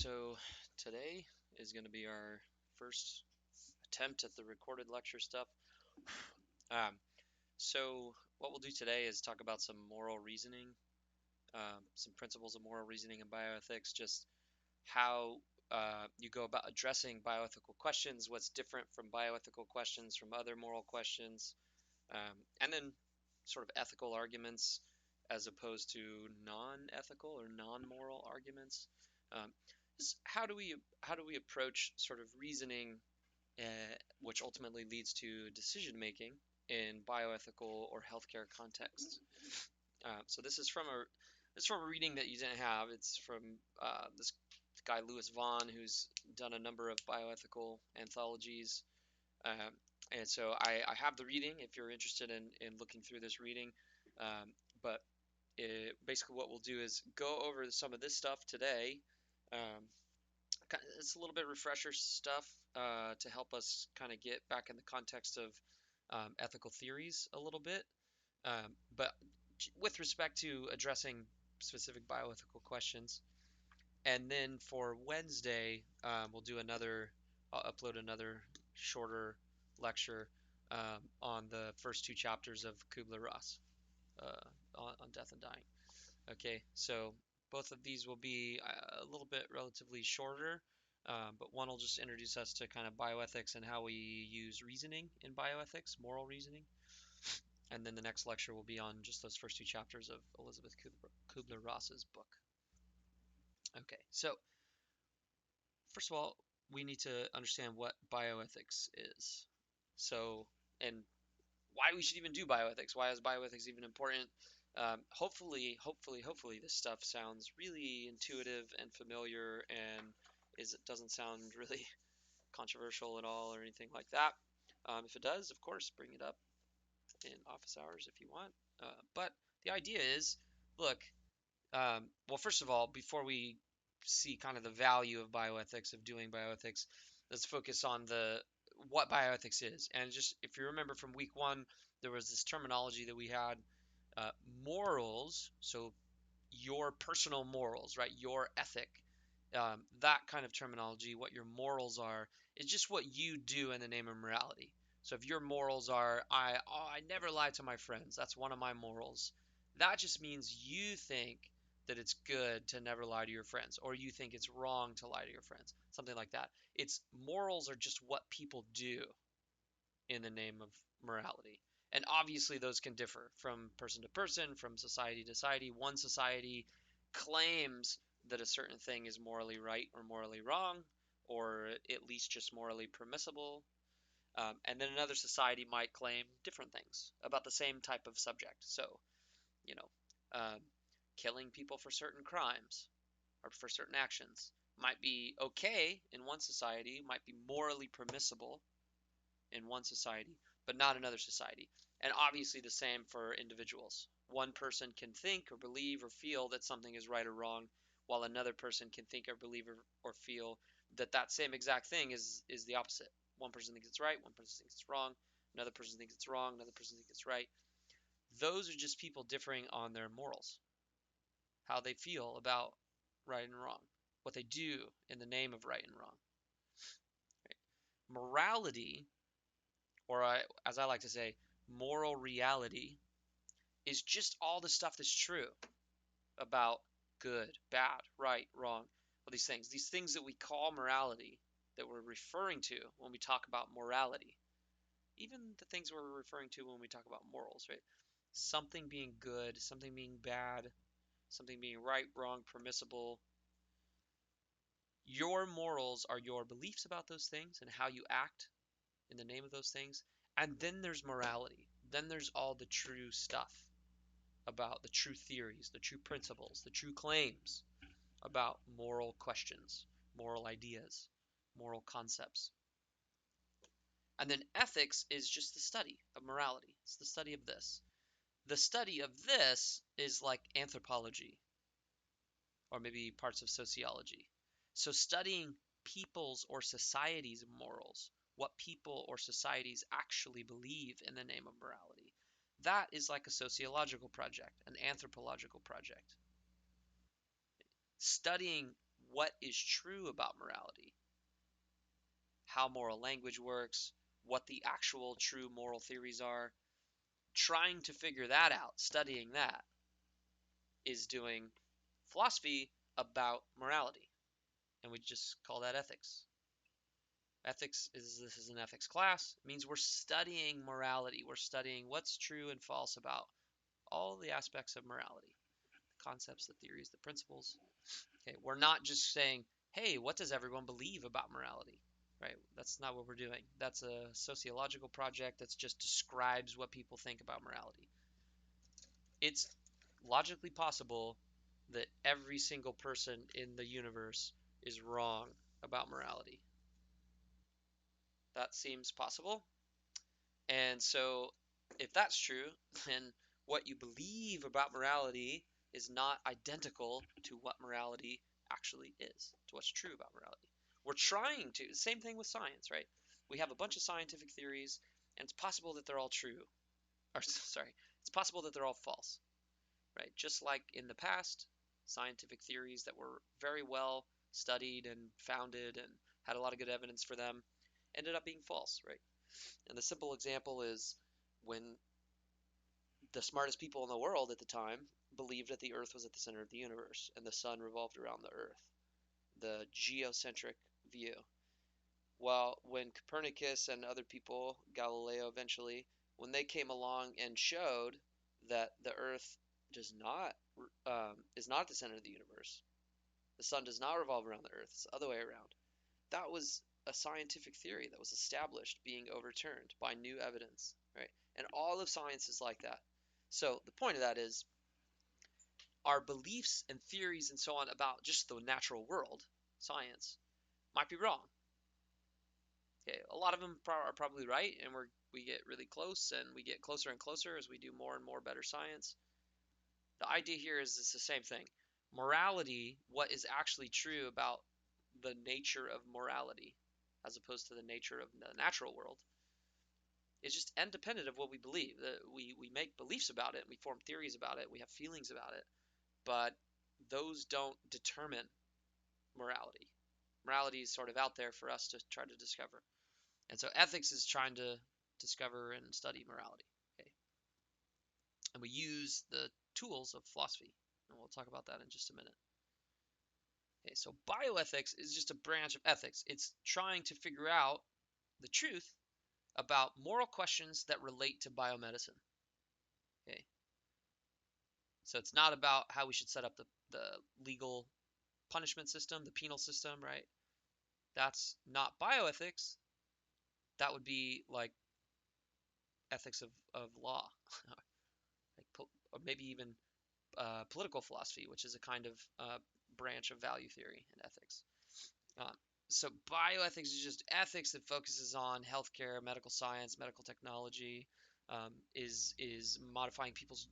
So today is going to be our first attempt at the recorded lecture stuff. Um, so what we'll do today is talk about some moral reasoning, some principles of moral reasoning in bioethics, just how you go about addressing bioethical questions, what's different from bioethical questions from other moral questions, and then sort of ethical arguments as opposed to non-ethical or non-moral arguments. Um, how do we approach sort of reasoning, which ultimately leads to decision making in bioethical or healthcare contexts? So this is from a reading that you didn't have. It's from this guy Lewis Vaughn, who's done a number of bioethical anthologies. Um, and so I have the reading if you're interested in looking through this reading. But basically what we'll do is go over some of this stuff today. Um, it's a little bit refresher stuff to help us kind of get back in the context of ethical theories a little bit. But with respect to addressing specific bioethical questions. And then for Wednesday, we'll do I'll upload another shorter lecture on the first two chapters of Kubler-Ross on death and dying. Okay, so both of these will be a little bit relatively shorter, but one will just introduce us to kind of bioethics and how we use reasoning in bioethics, moral reasoning. And then the next lecture will be on just those first two chapters of Elizabeth Kubler-Ross's book. Okay, so first of all, we need to understand what bioethics is. So, and why we should even do bioethics. Why is bioethics even important? Hopefully, this stuff sounds really intuitive and familiar, and it doesn't sound really controversial at all or anything like that. If it does, of course, bring it up in office hours if you want. But the idea is, look, well, first of all, before we see kind of the value of bioethics, of doing bioethics, let's focus on what bioethics is. And just if you remember from week one, there was this terminology that we had, morals, so your personal morals, right? Your ethic, that kind of terminology, what your morals are, is just what you do in the name of morality. So if your morals are, I never lie to my friends, that's one of my morals. That just means you think that it's good to never lie to your friends, or you think it's wrong to lie to your friends, something like that. It's morals are just what people do in the name of morality. And obviously those can differ from person to person, from society to society. One society claims that a certain thing is morally right or morally wrong, or at least just morally permissible. And then another society might claim different things about the same type of subject. So, you know, killing people for certain crimes or for certain actions might be okay in one society, might be morally permissible in one society, but not another society. And obviously the same for individuals. One person can think or believe or feel that something is right or wrong, while another person can think or believe or feel that that same exact thing is the opposite. One person thinks it's right, one person thinks it's wrong, another person thinks it's wrong, another person thinks it's right. Those are just people differing on their morals, how they feel about right and wrong, what they do in the name of right and wrong. Right? Morality, or as I like to say, moral reality, is just all the stuff that's true about good, bad, right, wrong, all these things that we call morality, that we're referring to when we talk about morality, even the things we're referring to when we talk about morals, right? Something being good, something being bad, something being right, wrong, permissible. Your morals are your beliefs about those things and how you act in the name of those things. And then there's morality. Then there's all the true stuff about the true theories, the true principles, the true claims about moral questions, moral ideas, moral concepts. And then ethics is just the study of morality. It's the study of this. The study of this is like anthropology, or maybe parts of sociology. So studying people's or society's morals, what people or societies actually believe in the name of morality, that is like a sociological project, an anthropological project. Studying what is true about morality, how moral language works, what the actual true moral theories are. Trying to figure that out, studying that, is doing philosophy about morality. And we just call that ethics. This is an ethics class. It means we're studying morality. We're studying what's true and false about all the aspects of morality, the concepts, the theories, the principles. Okay, we're not just saying, hey, what does everyone believe about morality? Right? That's not what we're doing. That's a sociological project that just describes what people think about morality. It's logically possible that every single person in the universe is wrong about morality. That seems possible. And so, if that's true, then what you believe about morality is not identical to what morality actually is, to what's true about morality. We're trying to, same thing with science, right? We have a bunch of scientific theories, and it's possible that they're all true. Or, sorry, it's possible that they're all false, right? Just like in the past, scientific theories that were very well studied and founded and had a lot of good evidence for them ended up being false, right? And the simple example is when the smartest people in the world at the time believed that the Earth was at the center of the universe and the sun revolved around the Earth, the geocentric view. Well, when Copernicus and other people, Galileo eventually, when they came along and showed that the Earth does not is not at the center of the universe, the sun does not revolve around the Earth, it's the other way around. That was a scientific theory that was established being overturned by new evidence, right? And all of science is like that. So the point of that is our beliefs and theories and so on about just the natural world, science, might be wrong. Okay, a lot of them are probably right, and we get really close, and we get closer and closer as we do more and more better science. The idea here is it's the same thing. Morality, what is actually true about the nature of morality, as opposed to the nature of the natural world, is just independent of what we believe. We make beliefs about it, we form theories about it, we have feelings about it, but those don't determine morality. Morality is sort of out there for us to try to discover. And so ethics is trying to discover and study morality. Okay? And we use the tools of philosophy. And we'll talk about that in just a minute. Okay, so bioethics is just a branch of ethics. It's trying to figure out the truth about moral questions that relate to biomedicine. Okay. So it's not about how we should set up the legal punishment system, the penal system, right? That's not bioethics. That would be like ethics of law, like or maybe even political philosophy, which is a kind of branch of value theory and ethics. Um, so bioethics is just ethics that focuses on healthcare, medical science, medical technology. Is modifying people's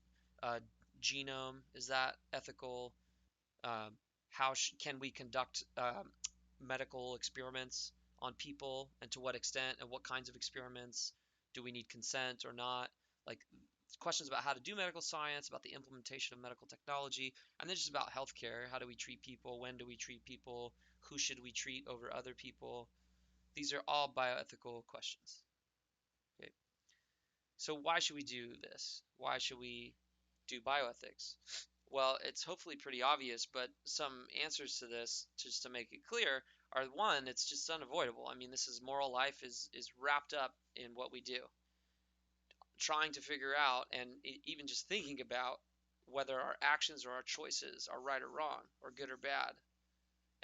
genome? Is that ethical? How can we conduct medical experiments on people, and to what extent, and what kinds of experiments? Do we need consent or not? Like questions about how to do medical science, about the implementation of medical technology, and then just about healthcare. How do we treat people? When do we treat people? Who should we treat over other people? These are all bioethical questions. Okay. So why should we do this? Why should we do bioethics? Well, it's hopefully pretty obvious, but some answers to this, just to make it clear, are one, it's just unavoidable. I mean, this is moral life is wrapped up in what we do. Trying to figure out and even just thinking about whether our actions or our choices are right or wrong, or good or bad,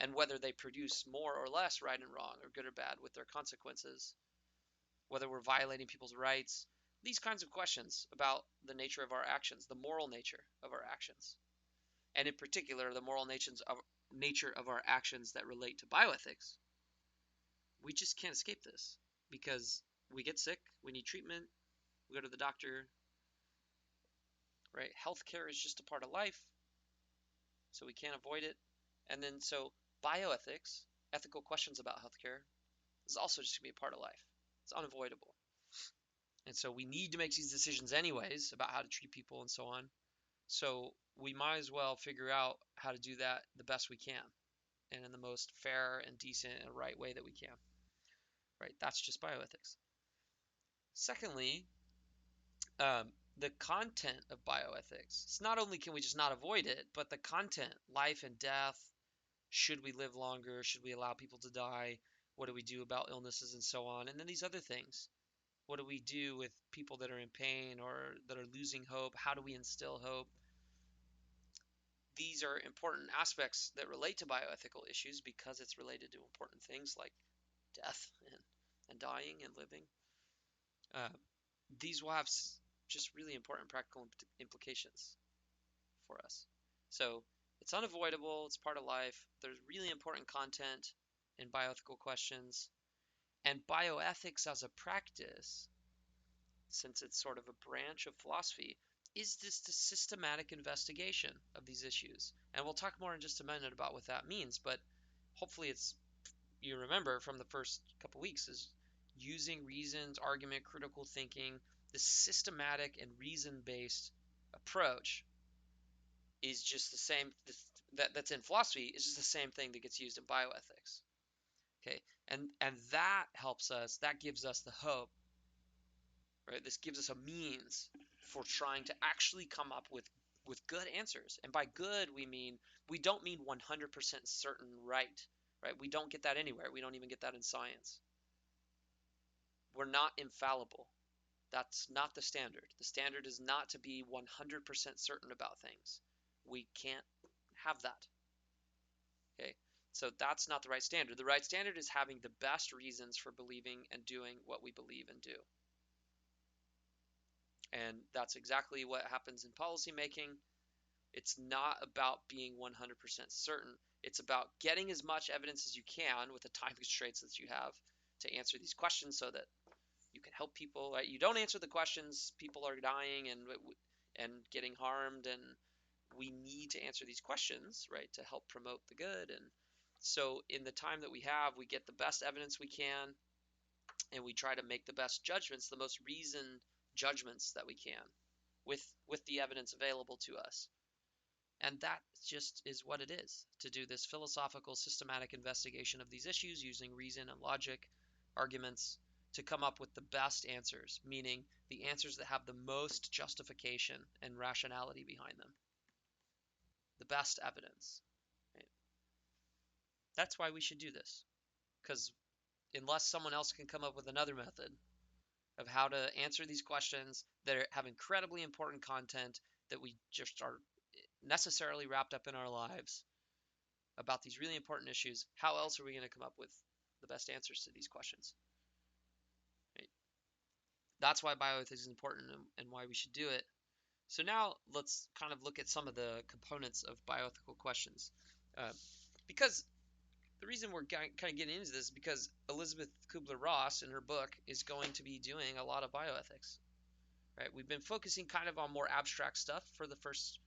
and whether they produce more or less right and wrong, or good or bad with their consequences, whether we're violating people's rights, these kinds of questions about the nature of our actions, the moral nature of our actions, and in particular, the moral nature of our actions that relate to bioethics. We just can't escape this because we get sick, we need treatment, we go to the doctor, right? Healthcare is just a part of life, so we can't avoid it. And then so bioethics, ethical questions about healthcare, is also just going to be a part of life. It's unavoidable. And so we need to make these decisions anyways about how to treat people and so on. So we might as well figure out how to do that the best we can. and in the most fair and decent and right way that we can, right? That's just bioethics. Secondly, the content of bioethics. It's not only can we just not avoid it, but the content, life and death, should we live longer? Should we allow people to die? What do we do about illnesses and so on? And then these other things. What do we do with people that are in pain or that are losing hope? How do we instill hope? These are important aspects that relate to bioethical issues because it's related to important things like death and dying and living. Uh, these will have just really important practical implications for us. So it's unavoidable. It's part of life. There's really important content in bioethical questions. And bioethics as a practice, since it's sort of a branch of philosophy, is this the systematic investigation of these issues. And we'll talk more in just a minute about what that means, but hopefully it's, you remember from the first couple weeks, is using reasons, argument, critical thinking, the systematic and reason-based approach is just the same, that's in philosophy is just the same thing that gets used in bioethics. Okay, and that helps us, that gives us the hope, right? This gives us a means for trying to actually come up with good answers. And by good, we don't mean 100% certain right? We don't get that anywhere. We don't even get that in science. We're not infallible. That's not the standard. The standard is not to be 100% certain about things. We can't have that. Okay, so that's not the right standard. The right standard is having the best reasons for believing and doing what we believe and do. And that's exactly what happens in policymaking. It's not about being 100% certain. It's about getting as much evidence as you can with the time constraints that you have to answer these questions so that you can help people. Right? You don't answer the questions, people are dying and getting harmed, and we need to answer these questions, right, to help promote the good. And so in the time that we have, we get the best evidence we can, and we try to make the best judgments, the most reasoned judgments that we can with the evidence available to us. And that just is what it is, to do this philosophical, systematic investigation of these issues using reason and logic, arguments, to come up with the best answers, meaning the answers that have the most justification and rationality behind them. The best evidence. Right? That's why we should do this. Because unless someone else can come up with another method of how to answer these questions that have incredibly important content that we just are necessarily wrapped up in our lives about these really important issues, how else are we going to come up with the best answers to these questions? Right? That's why bioethics is important and why we should do it. So now let's kind of look at some of the components of bioethical questions. Because the reason we're kind of getting into this is because Elizabeth Kubler-Ross in her book is going to be doing a lot of bioethics. Right? We've been focusing kind of on more abstract stuff for the first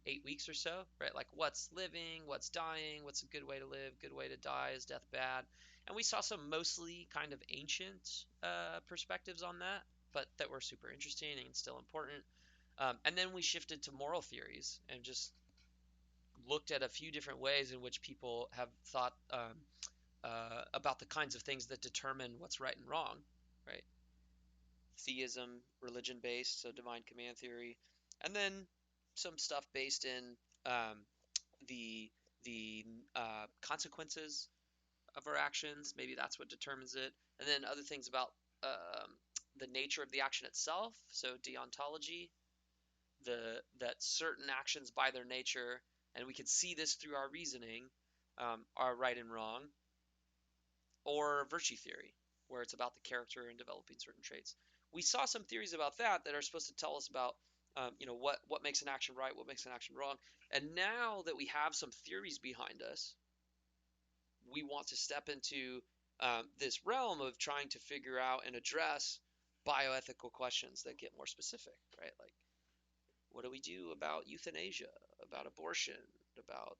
8 weeks or so, right? Like what's living, what's dying, what's a good way to live, good way to die, is death bad? And we saw some mostly kind of ancient perspectives on that, but that were super interesting and still important. And then we shifted to moral theories and just looked at a few different ways in which people have thought about the kinds of things that determine what's right and wrong, right? Theism, religion-based, so divine command theory, and then some stuff based in the consequences of our actions. Maybe that's what determines it. And then other things about the nature of the action itself. So deontology, that certain actions by their nature, and we can see this through our reasoning, are right and wrong. Or virtue theory, where it's about the character and developing certain traits. We saw some theories about that are supposed to tell us about what makes an action right, what makes an action wrong. And now that we have some theories behind us, we want to step into this realm of trying to figure out and address bioethical questions that get more specific, right? Like, what do we do about euthanasia, about abortion, about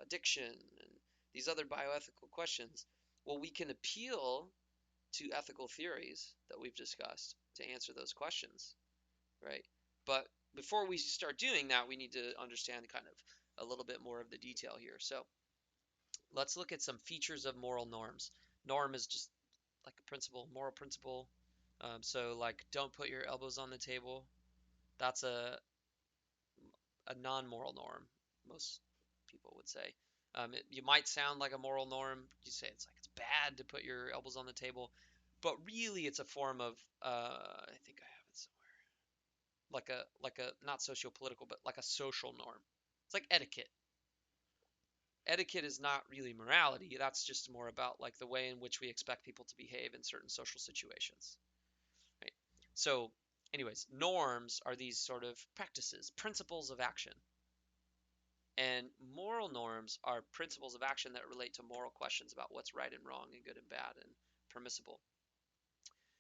addiction, and these other bioethical questions? Well, we can appeal to ethical theories that we've discussed to answer those questions, right? But before we start doing that, we need to understand kind of a little bit more of the detail here. So let's look at some features of moral norms. Norm is just like a principle, moral principle. So like, don't put your elbows on the table. That's a non-moral norm, most people would say. You might sound like a moral norm. You say it's like it's bad to put your elbows on the table, but really it's a form of I think I have it somewhere. Like a not socio-political, but like a social norm. It's like etiquette. Etiquette is not really morality. That's just more about like the way in which we expect people to behave in certain social situations, right? So, anyways, norms are these sort of practices, principles of action. And moral norms are principles of action that relate to moral questions about what's right and wrong and good and bad and permissible.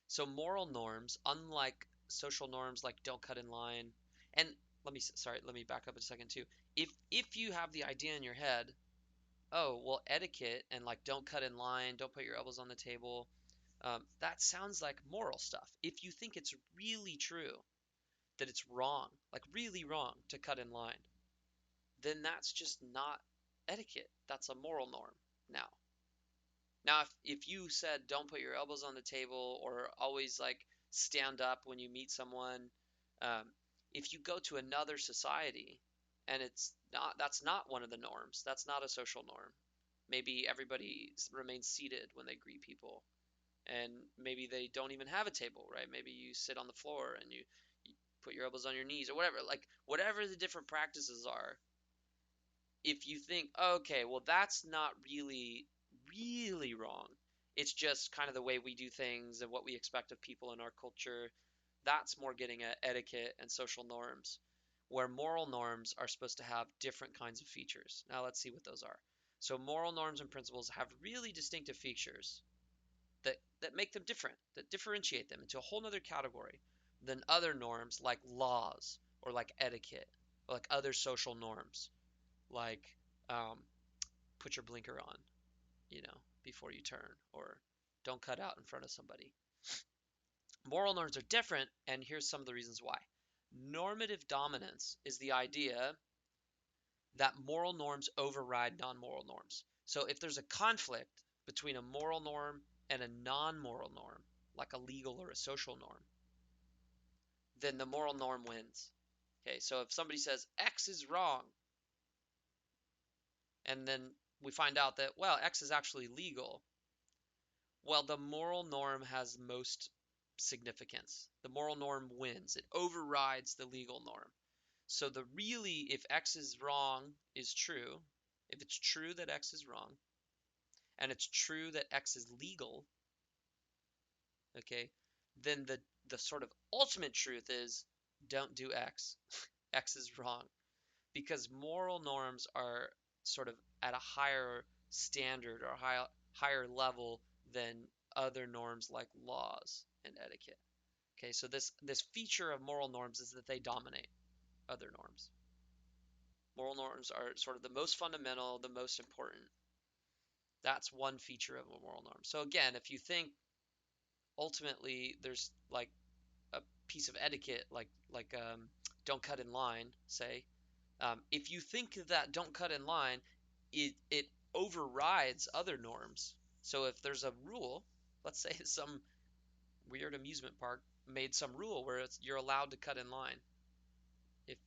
So moral norms, unlike social norms like don't cut in line, and let me back up a second too. If you have the idea in your head, oh, well, etiquette and like don't cut in line, don't put your elbows on the table, that sounds like moral stuff. If you think it's really true that it's wrong, like really wrong to cut in line, then that's just not etiquette. That's a moral norm now. Now, if you said don't put your elbows on the table or always like stand up when you meet someone, um, if you go to another society and that's not one of the norms, that's not a social norm. Maybe everybody remains seated when they greet people, and maybe they don't even have a table, right? Maybe you sit on the floor and you put your elbows on your knees or whatever. Like whatever the different practices are, if you think, okay, well, that's not really wrong. It's just kind of the way we do things and what we expect of people in our culture. That's more getting at etiquette and social norms, where moral norms are supposed to have different kinds of features. Now let's see what those are. So moral norms and principles have really distinctive features that make them different, that differentiate them into a whole other category than other norms like laws or like etiquette or like other social norms like um, put your blinker on, before you turn, or don't cut out in front of somebody. Moral norms are different, and here's some of the reasons why. Normative dominance is the idea that moral norms override non-moral norms. So if there's a conflict between a moral norm and a non-moral norm, like a legal or a social norm, then the moral norm wins. Okay, so if somebody says X is wrong, and then we find out that, well, X is actually legal, well, the moral norm has most significance. The moral norm wins. It overrides the legal norm. So if X is wrong is true, if it's true that X is wrong, and it's true that X is legal, okay, then the sort of ultimate truth is don't do X. X is wrong. Because moral norms are sort of at a higher standard or higher level than other norms like laws and etiquette. Okay, so this feature of moral norms is that they dominate other norms. Moral norms are sort of the most fundamental, the most important. That's one feature of a moral norm. So again, if you think ultimately there's like a piece of etiquette, like don't cut in line, say, if you think that don't cut in line, it overrides other norms. So if there's a rule, let's say some weird amusement park made some rule where you're allowed to cut in line. If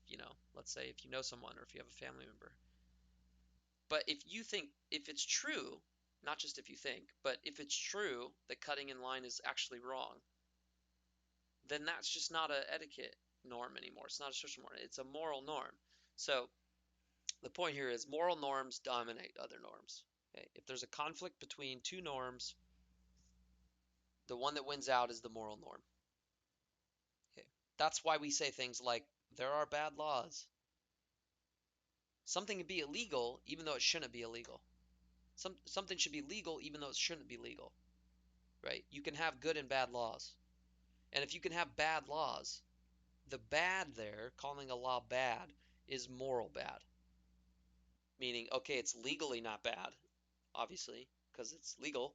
let's say if you know someone or if you have a family member. But if it's true, not just if you think, but if it's true that cutting in line is actually wrong, then that's just not an etiquette norm anymore. It's not a social norm. It's a moral norm. So the point here is moral norms dominate other norms. Okay? If there's a conflict between two norms, the one that wins out is the moral norm. Okay? That's why we say things like, there are bad laws. Something can be illegal even though it shouldn't be illegal. Something should be legal even though it shouldn't be legal. Right? You can have good and bad laws. And if you can have bad laws, the bad there, calling a law bad, is moral bad. Meaning, okay, it's legally not bad, obviously, because it's legal.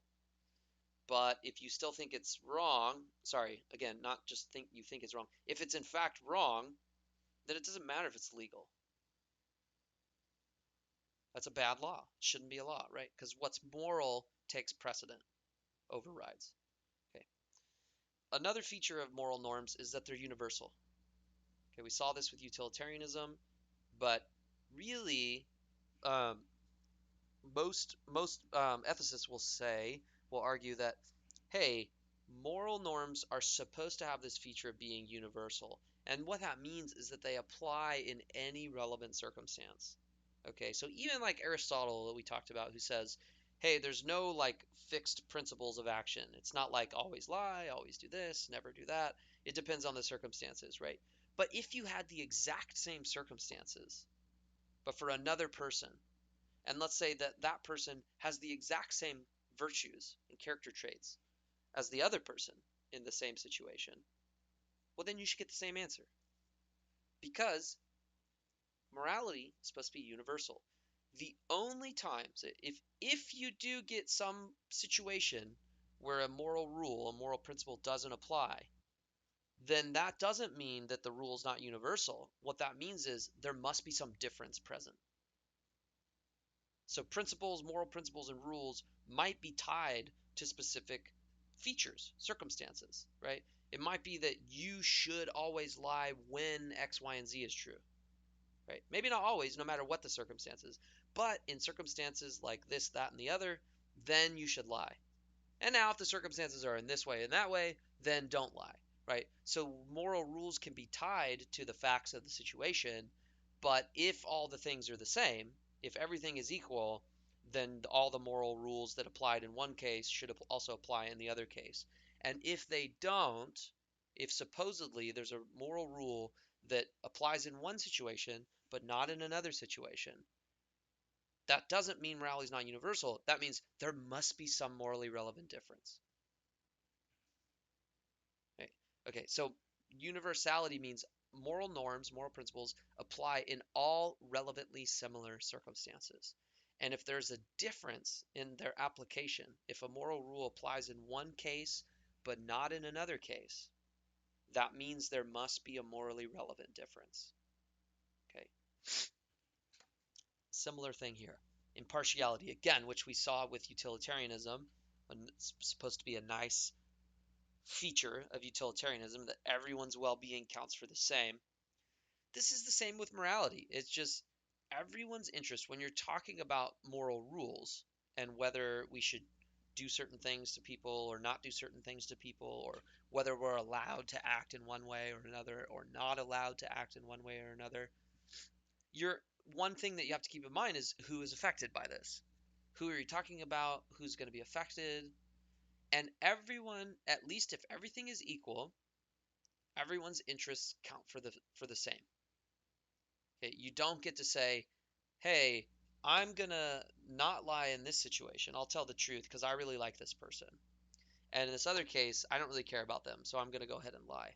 But if you still think it's wrong, sorry, again, not just think you think it's wrong. If it's in fact wrong, then it doesn't matter if it's legal. That's a bad law. It shouldn't be a law, right? Because what's moral takes precedent, overrides. Okay. Another feature of moral norms is that they're universal. Okay, we saw this with utilitarianism, but really, um, most ethicists will argue that, hey, moral norms are supposed to have this feature of being universal, and what that means is that they apply in any relevant circumstance. Okay, so even like Aristotle that we talked about, who says, hey, there's no like fixed principles of action. It's not like always lie, always do this, never do that. It depends on the circumstances, right? But if you had the exact same circumstances, but for another person, and let's say that that person has the exact same virtues and character traits as the other person in the same situation, well, then you should get the same answer. Because morality is supposed to be universal. The only times, if you do get some situation where a moral rule, a moral principle doesn't apply, then that doesn't mean that the rule is not universal. What that means is there must be some difference present. So principles, moral principles, and rules might be tied to specific features, circumstances, right? It might be that you should always lie when X, Y, and Z is true, right? Maybe not always, no matter what the circumstances, but in circumstances like this, that, and the other, then you should lie. And now if the circumstances are in this way and that way, then don't lie, right? So moral rules can be tied to the facts of the situation, but if all the things are the same, if everything is equal, then all the moral rules that applied in one case should also apply in the other case. And if they don't, if supposedly there's a moral rule that applies in one situation but not in another situation, that doesn't mean morality is not universal. That means there must be some morally relevant difference. Okay, okay, so universality means moral norms, moral principles apply in all relevantly similar circumstances. And if there's a difference in their application, if a moral rule applies in one case but not in another case, that means there must be a morally relevant difference. Okay. Similar thing here. Impartiality, again, which we saw with utilitarianism, and it's supposed to be a nice feature of utilitarianism that everyone's well-being counts for the same. This is the same with morality. It's just everyone's interest when you're talking about moral rules and whether we should do certain things to people or not do certain things to people, or whether we're allowed to act in one way or another or not allowed to act in one way or another. One thing that you have to keep in mind is who is affected by this. Who are you talking about? Who's going to be affected? And everyone, at least if everything is equal, everyone's interests count for the same. Okay, you don't get to say, "Hey, I'm going to not lie in this situation. I'll tell the truth because I really like this person. And in this other case, I don't really care about them, so I'm going to go ahead and lie."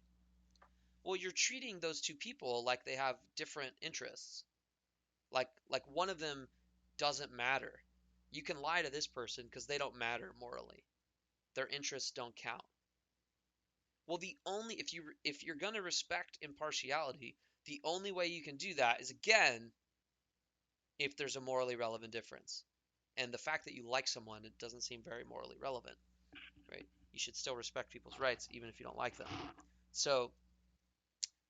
Well, you're treating those two people like they have different interests. Like one of them doesn't matter. You can lie to this person because they don't matter morally. Their interests don't count. Well, the only if you're going to respect impartiality, the only way you can do that is, again, if there's a morally relevant difference. And the fact that you like someone, it doesn't seem very morally relevant, right? You should still respect people's rights even if you don't like them. So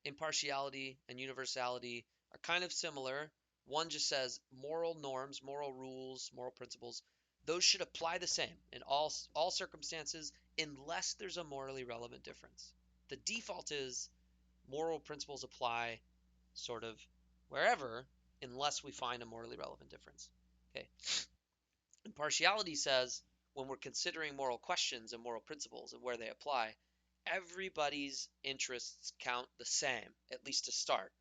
impartiality and universality are kind of similar. One just says moral norms, moral rules, moral principles, those should apply the same in all circumstances unless there's a morally relevant difference. The default is moral principles apply sort of wherever unless we find a morally relevant difference. Okay. Impartiality says when we're considering moral questions and moral principles and where they apply, everybody's interests count the same, at least to start,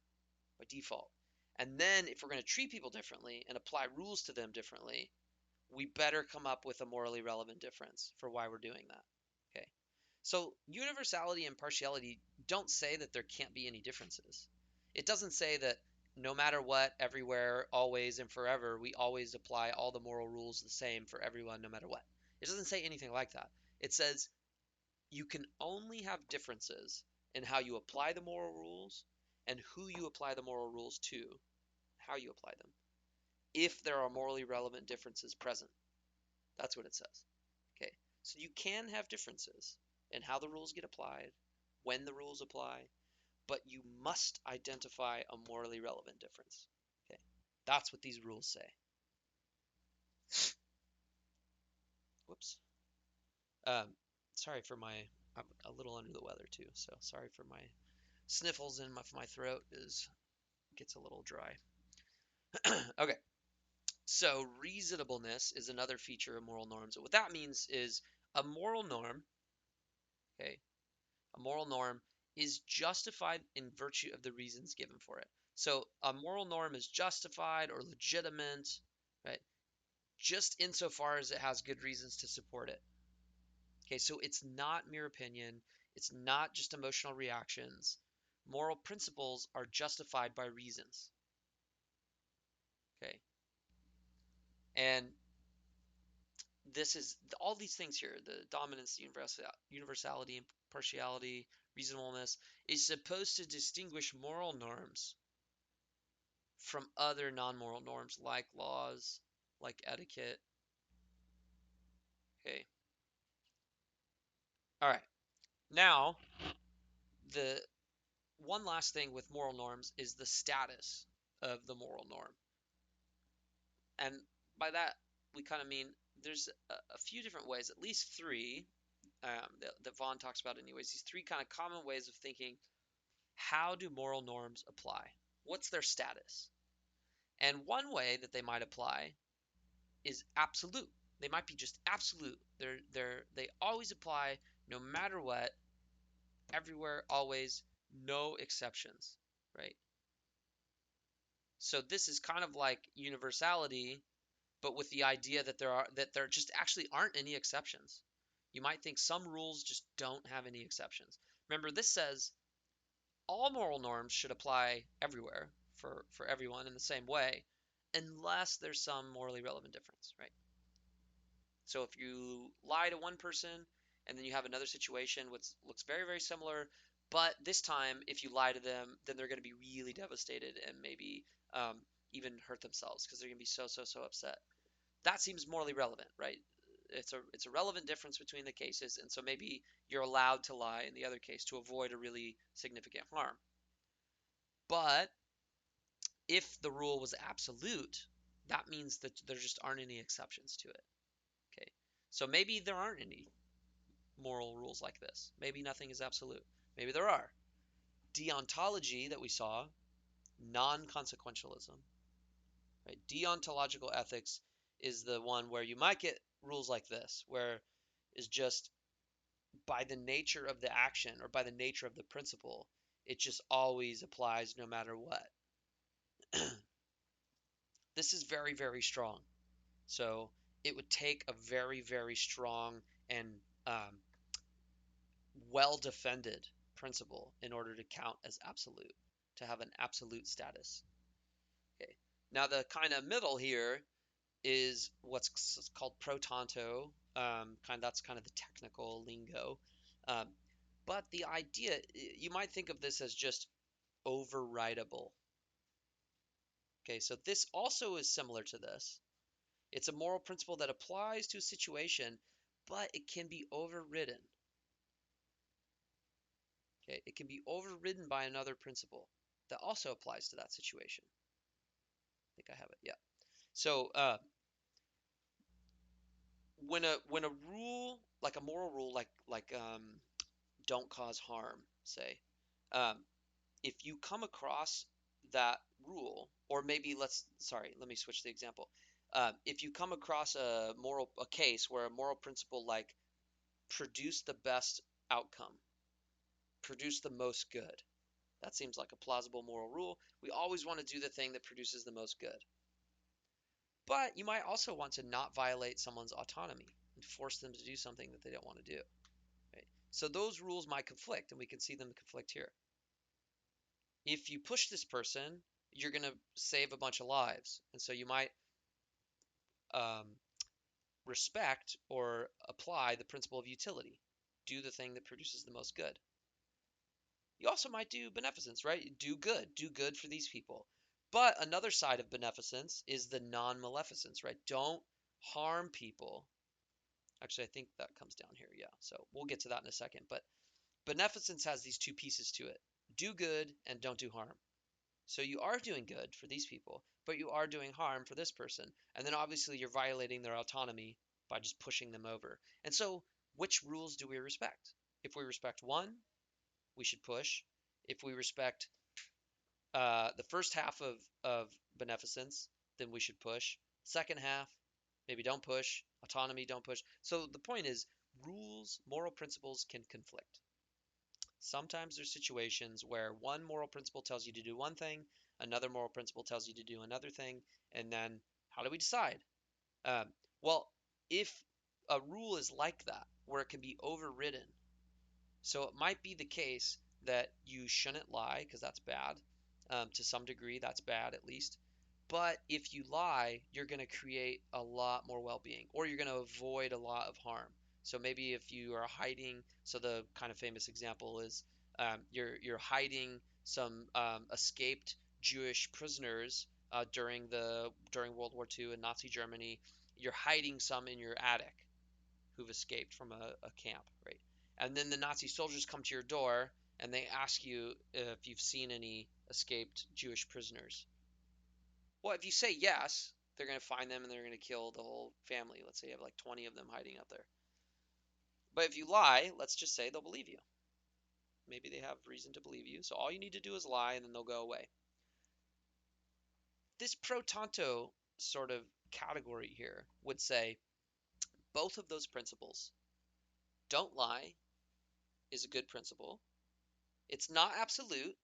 by default. And then if we're going to treat people differently and apply rules to them differently, we better come up with a morally relevant difference for why we're doing that. Okay. So universality and partiality don't say that there can't be any differences. It doesn't say that no matter what, everywhere, always, and forever, we always apply all the moral rules the same for everyone, no matter what. It doesn't say anything like that. It says you can only have differences in how you apply the moral rules and who you apply the moral rules to, how you apply them. if there are morally relevant differences present. That's what it says. Okay, so you can have differences in how the rules get applied, when the rules apply, but you must identify a morally relevant difference. Okay, that's what these rules say. Whoops. Sorry for I'm a little under the weather too, so sorry for my sniffles and my throat gets a little dry. Okay, so reasonableness is another feature of moral norms. What that means is a moral norm, okay, a moral norm is justified in virtue of the reasons given for it. So a moral norm is justified or legitimate, right? Just insofar as it has good reasons to support it. Okay, so it's not mere opinion. It's not just emotional reactions. Moral principles are justified by reasons. Okay, and this is all these things here, the dominance, the universality, impartiality, reasonableness, is supposed to distinguish moral norms from other non-moral norms like laws, like etiquette. Okay. All right. Now, the one last thing with moral norms is the status of the moral norm. And by that, we kind of mean there's a few different ways, at least three, that Vaughn talks about anyways, these three kind of common ways of thinking. How do moral norms apply? What's their status? And one way that they might apply is absolute. They might be just absolute. They always apply no matter what, everywhere, always, no exceptions, right? So this is kind of like universality, but with the idea that there just actually aren't any exceptions. You might think some rules just don't have any exceptions. Remember, this says all moral norms should apply everywhere for everyone in the same way, unless there's some morally relevant difference, right? So if you lie to one person and then you have another situation which looks very, very similar, but this time if you lie to them, then they're going to be really devastated and maybe even hurt themselves because they're going to be so upset. That seems morally relevant, right? It's a relevant difference between the cases, and so maybe you're allowed to lie in the other case to avoid a really significant harm. But if the rule was absolute, that means that there just aren't any exceptions to it. Okay, so maybe there aren't any moral rules like this. Maybe nothing is absolute. Maybe there are. Deontology that we saw, non-consequentialism, right? Deontological ethics is the one where you might get rules like this, where is just by the nature of the action or by the nature of the principle, it just always applies no matter what. This is very, very strong. So it would take a very, very strong and well-defended principle in order to count as absolute, to have an absolute status. Okay. Now the kind of middle here is what's called protanto. That's kind of the technical lingo. Um, but the idea, you might think of this as just overrideable. Okay, so this also is similar to this. It's a moral principle that applies to a situation, but it can be overridden. Okay, it can be overridden by another principle that also applies to that situation. I think I have it. Yeah. So when a rule, like a moral rule, like don't cause harm, say, um, if you come across that rule, or maybe let me switch the example. If you come across a case where a moral principle like produce the best outcome, produce the most good, that seems like a plausible moral rule. We always want to do the thing that produces the most good. But you might also want to not violate someone's autonomy and force them to do something that they don't want to do. Right? So those rules might conflict, and we can see them conflict here. If you push this person, you're going to save a bunch of lives. And so you might respect or apply the principle of utility. Do the thing that produces the most good. You also might do beneficence, right? Do good for these people. But another side of beneficence is the non-maleficence, right? Don't harm people. Actually, I think that comes down here. Yeah, so we'll get to that in a second. But beneficence has these two pieces to it. Do good and don't do harm. So you are doing good for these people, but you are doing harm for this person. And then obviously you're violating their autonomy by just pushing them over. And so which rules do we respect? If we respect one, we should push. If we respect the first half of beneficence, then we should push. Second half, maybe don't push. Autonomy, don't push. So the point is, rules, moral principles can conflict. Sometimes there's situations where one moral principle tells you to do one thing, another moral principle tells you to do another thing, and then how do we decide? Um, well, if a rule is like that, where it can be overridden, so it might be the case that you shouldn't lie because that's bad. To some degree, that's bad at least. But if you lie, you're going to create a lot more well-being, or you're going to avoid a lot of harm. So maybe if you are hiding, so the kind of famous example is you're hiding some escaped Jewish prisoners during World War II in Nazi Germany. You're hiding some in your attic who've escaped from a camp, right? And then the Nazi soldiers come to your door and they ask you if you've seen any escaped Jewish prisoners. Well, if you say yes, they're going to find them and they're going to kill the whole family. Let's say you have like 20 of them hiding out there. But if you lie, let's just say they'll believe you. Maybe they have reason to believe you. So all you need to do is lie and then they'll go away. This pro tanto sort of category here would say both of those principles, don't lie, is a good principle. It's not absolute,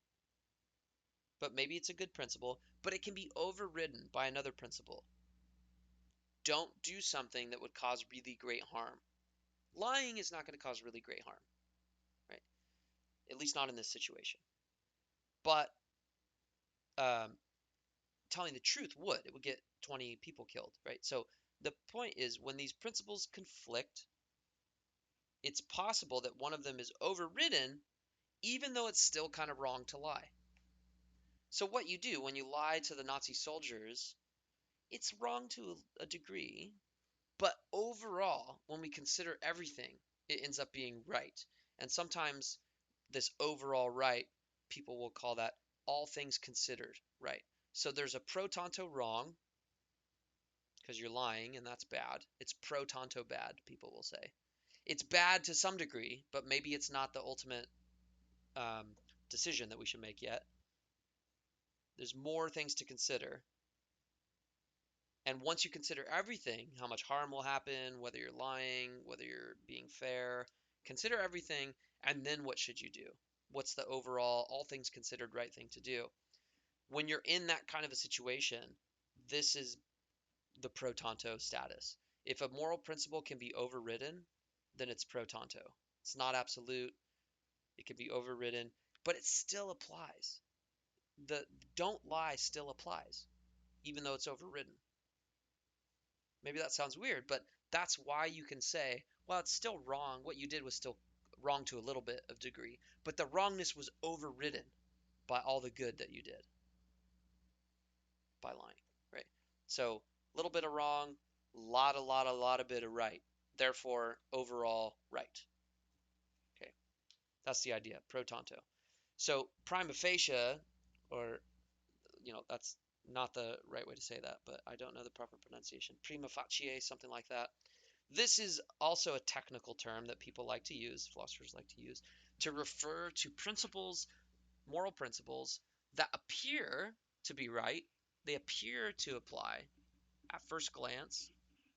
but maybe it's a good principle, but it can be overridden by another principle. Don't do something that would cause really great harm. Lying is not going to cause really great harm, right? At least not in this situation. But um, telling the truth would. It would get 20 people killed, right? So the point is when these principles conflict, it's possible that one of them is overridden, even though it's still kind of wrong to lie. So what you do when you lie to the Nazi soldiers, it's wrong to a degree, but overall, when we consider everything, it ends up being right. And sometimes this overall right, people will call that all things considered right. So there's a pro tanto wrong because you're lying and that's bad. It's pro tanto bad, people will say. It's bad to some degree, but maybe it's not the ultimate um, decision that we should make yet. There's more things to consider. And once you consider everything, how much harm will happen, whether you're lying, whether you're being fair, consider everything, and then what should you do? What's the overall, all things considered, right thing to do? When you're in that kind of a situation, this is the pro tanto status. If a moral principle can be overridden, then it's pro tanto. It's not absolute. It can be overridden, but it still applies. The don't lie still applies, even though it's overridden. Maybe that sounds weird, but that's why you can say, well, it's still wrong. What you did was still wrong to a little bit of degree, but the wrongness was overridden by all the good that you did by lying, right? So a little bit of wrong, lot of bit of right. Therefore, overall right. Okay, that's the idea, pro tanto. So prima facie, or that's not the right way to say that, but I don't know the proper pronunciation. Prima facie, something like that. This is also a technical term that people like to use, philosophers like to use, to refer to principles, moral principles that appear to be right. They appear to apply at first glance.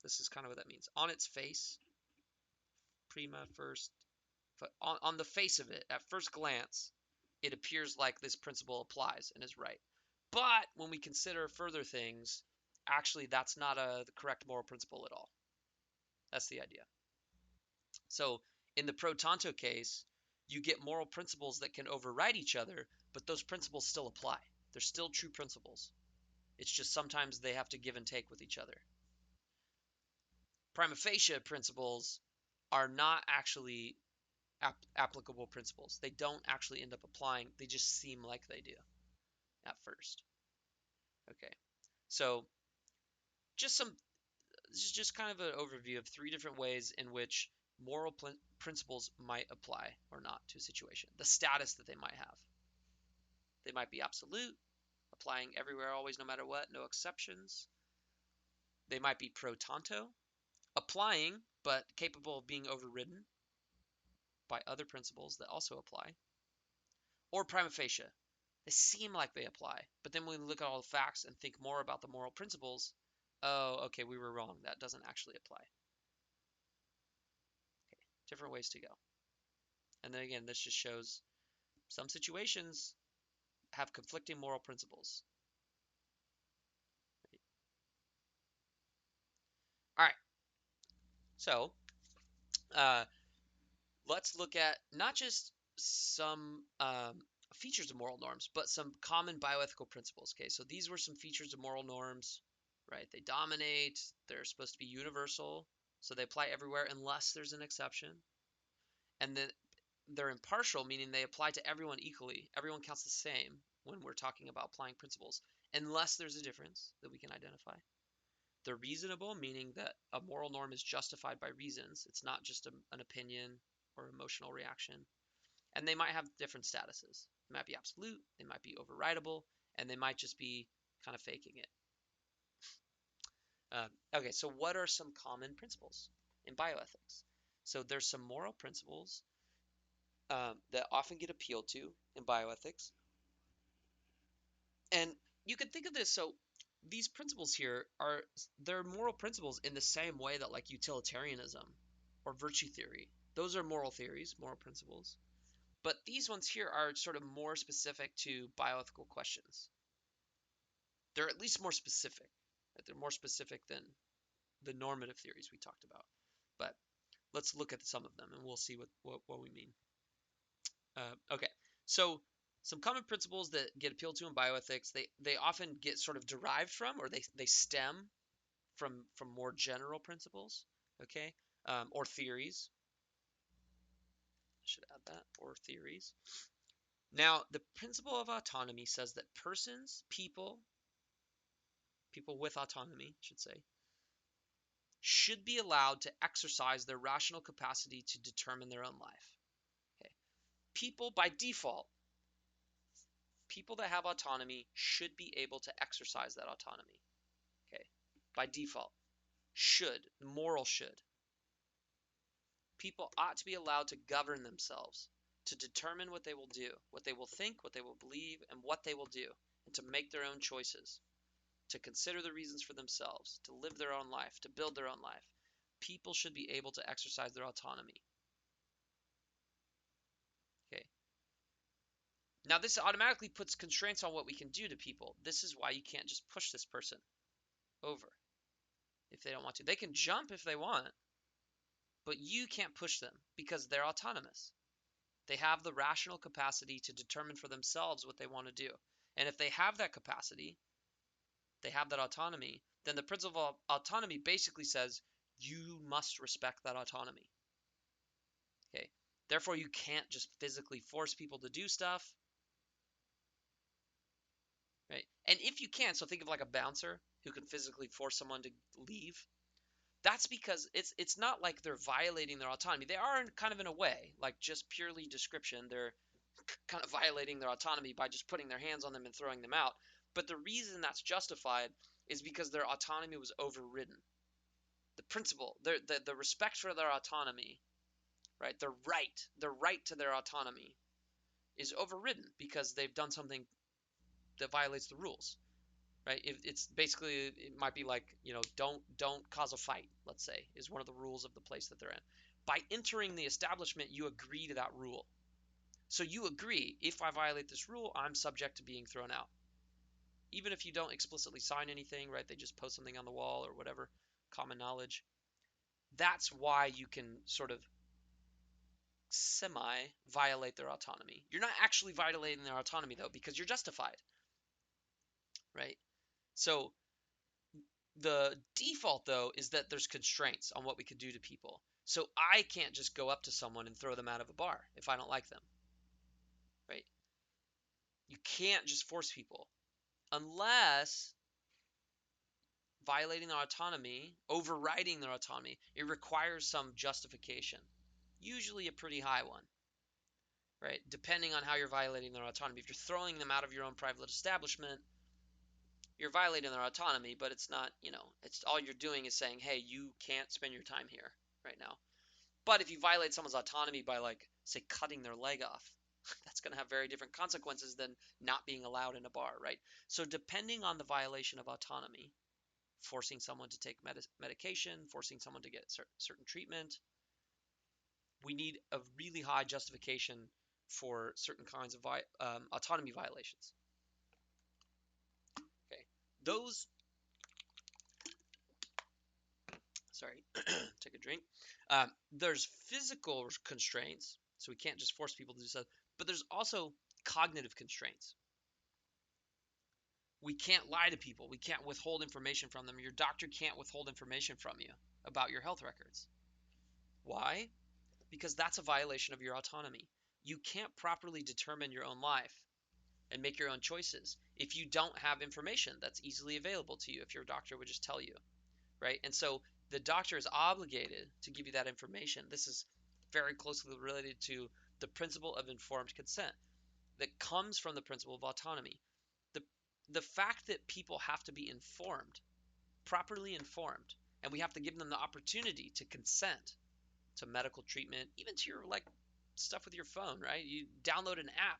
This is kind of what that means. On its face, prima first, on the face of it, at first glance, it appears like this principle applies and is right. But when we consider further things, actually that's not the correct moral principle at all. That's the idea. So in the pro tanto case, you get moral principles that can override each other, but those principles still apply. They're still true principles. It's just sometimes they have to give and take with each other. Prima facie principles are not actually applicable principles. They don't actually end up applying. They just seem like they do at first. Okay, so just this is just kind of an overview of 3 different ways in which moral principles might apply or not to a situation. The status that they might have. They might be absolute, applying everywhere, always, no matter what, no exceptions. They might be pro tanto, applying, but capable of being overridden by other principles that also apply. Or prima facie. They seem like they apply, but then when we look at all the facts and think more about the moral principles, oh, okay, we were wrong. That doesn't actually apply. Okay, different ways to go. And then again, this just shows some situations have conflicting moral principles. All right. So let's look at not just some features of moral norms, but some common bioethical principles. Okay, so these were some features of moral norms, right? They dominate. They're supposed to be universal, so they apply everywhere unless there's an exception. And then they're impartial, meaning they apply to everyone equally. Everyone counts the same when we're talking about applying principles, unless there's a difference that we can identify. They're reasonable, meaning that a moral norm is justified by reasons. It's not just an opinion or emotional reaction. And they might have different statuses. They might be absolute, they might be overrideable, and they might just be kind of faking it. Okay, so what are some common principles in bioethics? So there's some moral principles that often get appealed to in bioethics. And you can think of this, so these principles here they're moral principles in the same way that like utilitarianism or virtue theory. Those are moral theories, moral principles. But these ones here are sort of more specific to bioethical questions. They're at least more specific. Right? They're more specific than the normative theories we talked about. But let's look at some of them and we'll see what we mean. Okay, so some common principles that get appealed to in bioethics, they often get sort of derived from, or they stem from more general principles, okay, or theories. I should add that, or theories. Now, the principle of autonomy says that persons, people with autonomy, I should say, should be allowed to exercise their rational capacity to determine their own life. Okay. People, by default, people that have autonomy should be able to exercise that autonomy. Okay. By default. Should. Moral should. People ought to be allowed to govern themselves, to determine what they will do, what they will think, what they will believe, and what they will do, and to make their own choices, to consider the reasons for themselves, to live their own life, to build their own life. People should be able to exercise their autonomy. Okay. Now, this automatically puts constraints on what we can do to people. This is why you can't just push this person over if they don't want to. They can jump if they want, but you can't push them because they're autonomous. They have the rational capacity to determine for themselves what they want to do. And if they have that capacity, they have that autonomy, then the principle of autonomy basically says you must respect that autonomy. Okay. Therefore, you can't just physically force people to do stuff. Right? And if you can, so think of like a bouncer who can physically force someone to leave. That's because it's not like they're violating their autonomy. They are kind of in a way, like just purely description. They're kind of violating their autonomy by just putting their hands on them and throwing them out. But the reason that's justified is because their autonomy was overridden. The principle, the respect for their autonomy, right? The right to their autonomy is overridden because they've done something that violates the rules. Right? It's basically, it might be like, don't cause a fight, let's say, is one of the rules of the place that they're in. By entering the establishment, you agree to that rule. So you agree, if I violate this rule, I'm subject to being thrown out. Even if you don't explicitly sign anything, right? They just post something on the wall or whatever, common knowledge. That's why you can sort of semi-violate their autonomy. You're not actually violating their autonomy, though, because you're justified, right? So the default, though, is that there's constraints on what we can do to people. So I can't just go up to someone and throw them out of a bar if I don't like them, right? You can't just force people unless violating their autonomy, overriding their autonomy, it requires some justification, usually a pretty high one, right? Depending on how you're violating their autonomy. If you're throwing them out of your own private establishment, you're violating their autonomy, but it's not, it's all you're doing is saying, hey, you can't spend your time here right now. But if you violate someone's autonomy by, like, say, cutting their leg off, that's going to have very different consequences than not being allowed in a bar, right? So depending on the violation of autonomy, forcing someone to take medication, forcing someone to get certain treatment, we need a really high justification for certain kinds of autonomy violations. Okay, those, sorry, take a drink. There's physical constraints, so we can't just force people to do stuff, but there's also cognitive constraints. We can't lie to people. We can't withhold information from them. Your doctor can't withhold information from you about your health records. Why? Because that's a violation of your autonomy. You can't properly determine your own life and make your own choices if you don't have information that's easily available to you, if your doctor would just tell you, right? And so the doctor is obligated to give you that information. This is very closely related to the principle of informed consent that comes from the principle of autonomy. The fact that people have to be informed, properly informed, and we have to give them the opportunity to consent to medical treatment, even to your, like, stuff with your phone, right? You download an app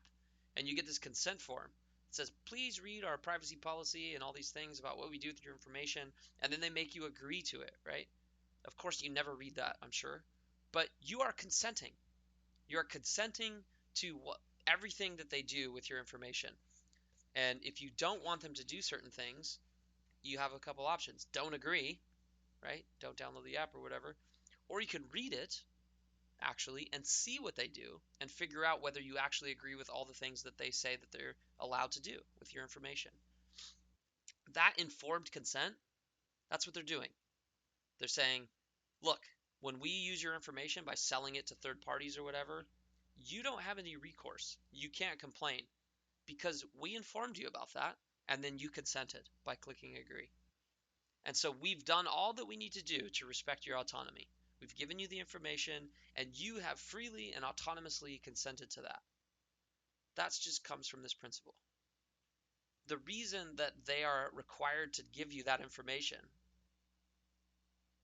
and you get this consent form. It says, please read our privacy policy and all these things about what we do with your information, and then they make you agree to it, right? Of course, you never read that, I'm sure, but you are consenting. You are consenting to everything that they do with your information. And if you don't want them to do certain things, you have a couple options. Don't agree, right? Don't download the app or whatever. Or you can read it, actually, and see what they do and figure out whether you actually agree with all the things that they say that they're allowed to do with your information. That informed consent, that's what they're doing. They're saying, look, when we use your information by selling it to third parties or whatever, you don't have any recourse. You can't complain because we informed you about that, and then you consented by clicking agree. And so we've done all that we need to do to respect your autonomy. We've given you the information, and you have freely and autonomously consented to that. That just comes from this principle. The reason that they are required to give you that information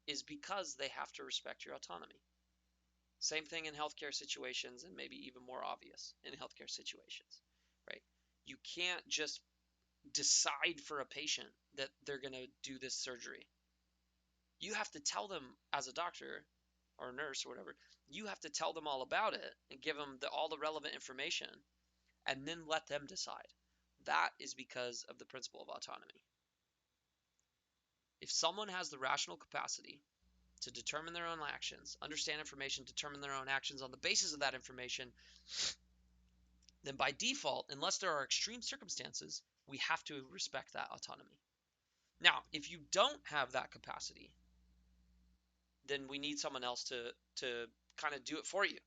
is because they have to respect your autonomy. Same thing in healthcare situations, and maybe even more obvious in healthcare situations, right? You can't just decide for a patient that they're going to do this surgery. You have to tell them, as a doctor or a nurse or whatever, you have to tell them all about it and give them all the relevant information and then let them decide. That is because of the principle of autonomy. If someone has the rational capacity to determine their own actions, understand information, determine their own actions on the basis of that information, then by default, unless there are extreme circumstances, we have to respect that autonomy. Now, if you don't have that capacity, then we need someone else to kind of do it for you,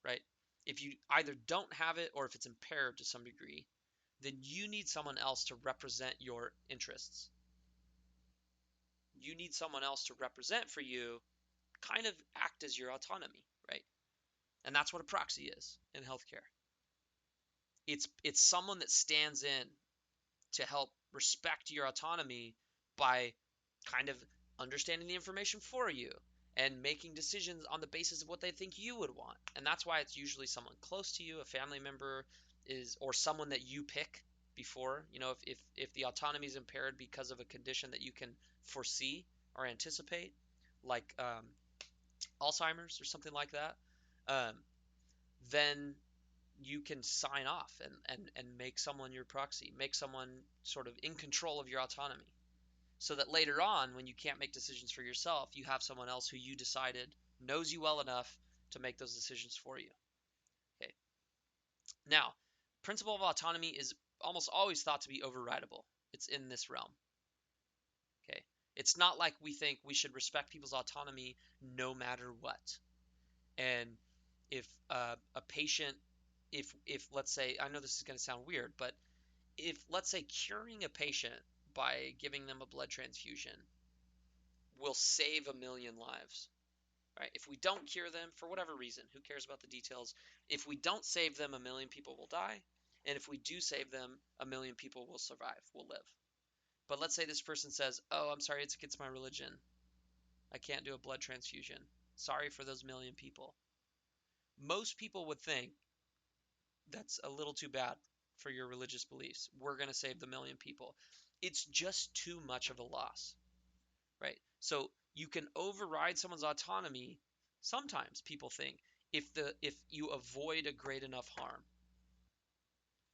right? If you either don't have it or if it's impaired to some degree, then you need someone else to represent your interests. You need someone else to represent for you, kind of act as your autonomy, right? And that's what a proxy is in healthcare. It's someone that stands in to help respect your autonomy by kind of understanding the information for you and making decisions on the basis of what they think you would want. And that's why it's usually someone close to you, a family member, or someone that you pick before. If the autonomy is impaired because of a condition that you can foresee or anticipate, like Alzheimer's or something like that, then you can sign off and make someone your proxy, make someone sort of in control of your autonomy, so that later on, when you can't make decisions for yourself, you have someone else who you decided knows you well enough to make those decisions for you. Okay. Now, principle of autonomy is almost always thought to be overrideable. It's in this realm. Okay. It's not like we think we should respect people's autonomy no matter what. And if a patient, if let's say, I know this is going to sound weird, but if, let's say, curing a patient by giving them a blood transfusion will save 1 million lives, right? If we don't cure them for whatever reason, who cares about the details? If we don't save them, 1 million people will die. And if we do save them, 1 million people will survive, will live. But let's say this person says, oh, I'm sorry, it's against my religion. I can't do a blood transfusion. Sorry for those 1 million people. Most people would think that's a little too bad for your religious beliefs. We're going to save the 1 million people. It's just too much of a loss, right? So you can override someone's autonomy, sometimes people think, if you avoid a great enough harm,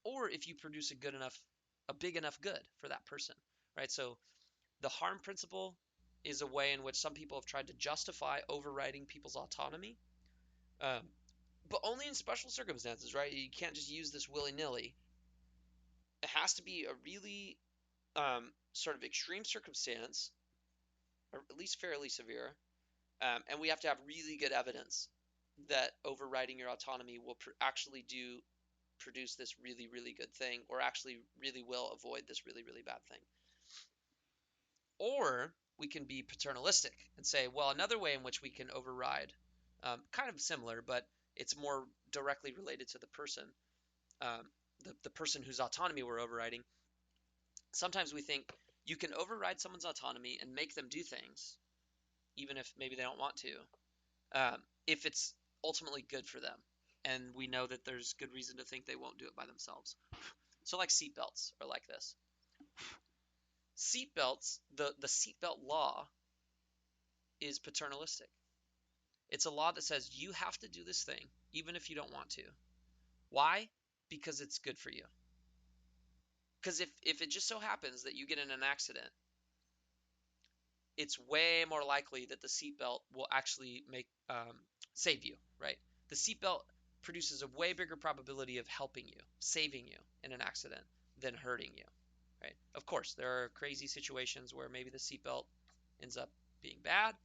or if you produce a big enough good for that person, right? So the harm principle is a way in which some people have tried to justify overriding people's autonomy, um, but only in special circumstances, right? You can't just use this willy-nilly. It has to be a really sort of extreme circumstance, or at least fairly severe, and we have to have really good evidence that overriding your autonomy will actually do produce this really, really good thing, or actually really will avoid this really, really bad thing. Or we can be paternalistic and say, well, another way in which we can override, kind of similar, but it's more directly related to the person, um, the person whose autonomy we're overriding. Sometimes we think you can override someone's autonomy and make them do things, even if maybe they don't want to, if it's ultimately good for them. And we know that there's good reason to think they won't do it by themselves. So like seatbelts are like this. Seatbelts, the seatbelt law is paternalistic. It's a law that says you have to do this thing even if you don't want to. Why? Because it's good for you. Because if it just so happens that you get in an accident, it's way more likely that the seatbelt will actually save you, right? The seatbelt produces a way bigger probability of helping you, saving you in an accident than hurting you, right? Of course, there are crazy situations where maybe the seatbelt ends up being bad,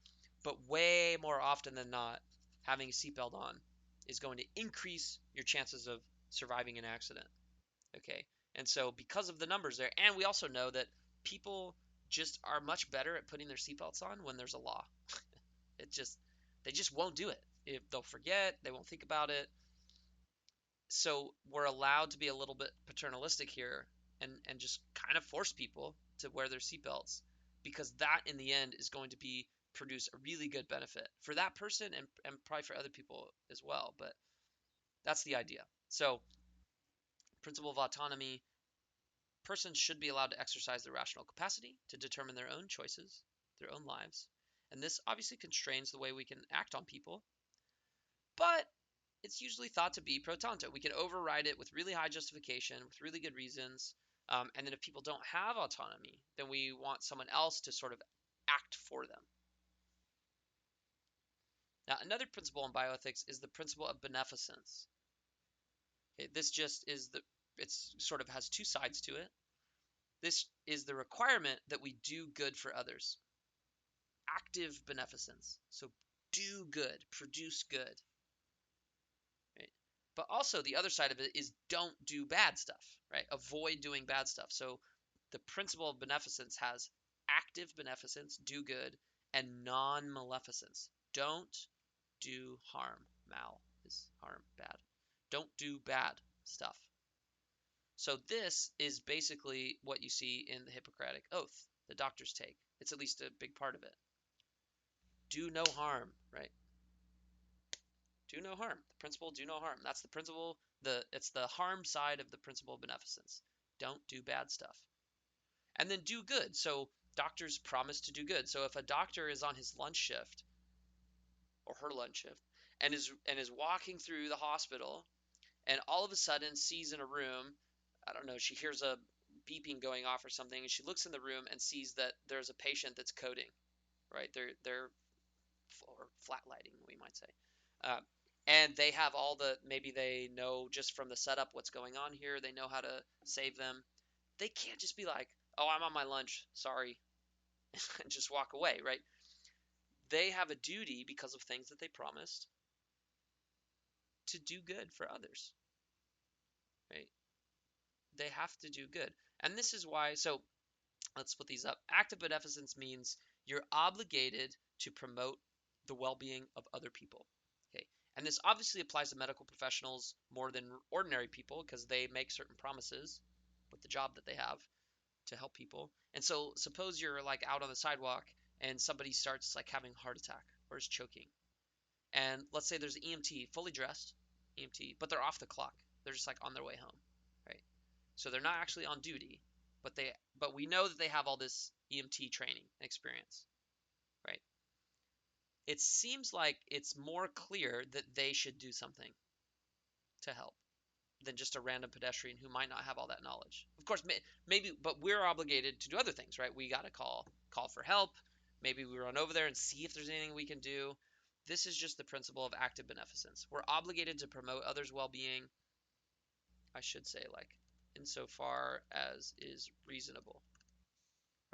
but way more often than not, having a seatbelt on is going to increase your chances of surviving an accident, okay? And so because of the numbers there, and we also know that people just are much better at putting their seatbelts on when there's a law. They just won't do it. If they'll forget, they won't think about it. So we're allowed to be a little bit paternalistic here and just kind of force people to wear their seatbelts, because that in the end is going to produce a really good benefit for that person and probably for other people as well. But that's the idea. So principle of autonomy, persons should be allowed to exercise their rational capacity to determine their own choices, their own lives. And this obviously constrains the way we can act on people, but it's usually thought to be pro tanto. We can override it with really high justification, with really good reasons. And then if people don't have autonomy, then we want someone else to sort of act for them. Now, another principle in bioethics is the principle of beneficence. Okay, this just is it's sort of has two sides to it. This is the requirement that we do good for others. Active beneficence. So do good, produce good. Right? But also the other side of it is don't do bad stuff, right? Avoid doing bad stuff. So the principle of beneficence has active beneficence, do good, and non-maleficence. Don't do harm. Mal is harm, bad. Don't do bad stuff. So this is basically what you see in the Hippocratic Oath, the doctors take. It's at least a big part of it. Do no harm, right? Do no harm. The principle, do no harm. That's the principle. It's the harm side of the principle of beneficence. Don't do bad stuff. And then do good. So doctors promise to do good. So if a doctor is on his lunch shift or her lunch shift and is walking through the hospital and all of a sudden sees in a room, I don't know, she hears a beeping going off or something, and she looks in the room and sees that there's a patient that's coding, right? They're or flat lighting, we might say. And they have maybe they know just from the setup what's going on here. They know how to save them. They can't just be like, oh, I'm on my lunch, sorry, and just walk away, right? They have a duty because of things that they promised to do good for others, right? They have to do good. And this is why, so Let's split these up. Active beneficence means you're obligated to promote the well-being of other people. Okay, and this obviously applies to medical professionals more than ordinary people because they make certain promises with the job that they have to help people. And so suppose you're like out on the sidewalk and somebody starts like having a heart attack or is choking. And let's say there's an EMT, fully dressed EMT, but they're off the clock. They're just like on their way home, right? So they're not actually on duty, but we know that they have all this EMT training experience, right? It seems like it's more clear that they should do something to help than just a random pedestrian who might not have all that knowledge. Of course, maybe, but we're obligated to do other things, right? We got to call for help. Maybe we run over there and see if there's anything we can do. This is just the principle of active beneficence. We're obligated to promote others' well-being, I should say, like, insofar as is reasonable,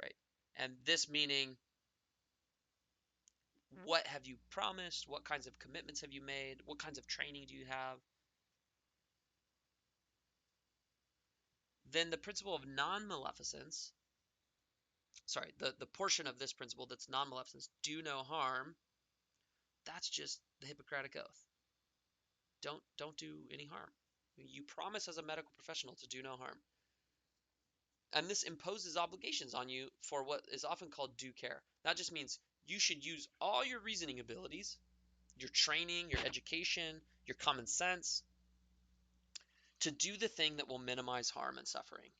right? And this meaning, what have you promised? What kinds of commitments have you made? What kinds of training do you have? Then the principle of non-maleficence, sorry, the portion of this principle that's non-maleficence, do no harm, that's just the Hippocratic Oath. Don't do any harm. You promise as a medical professional to do no harm. And this imposes obligations on you for what is often called due care. That just means you should use all your reasoning abilities, your training, your education, your common sense, to do the thing that will minimize harm and suffering.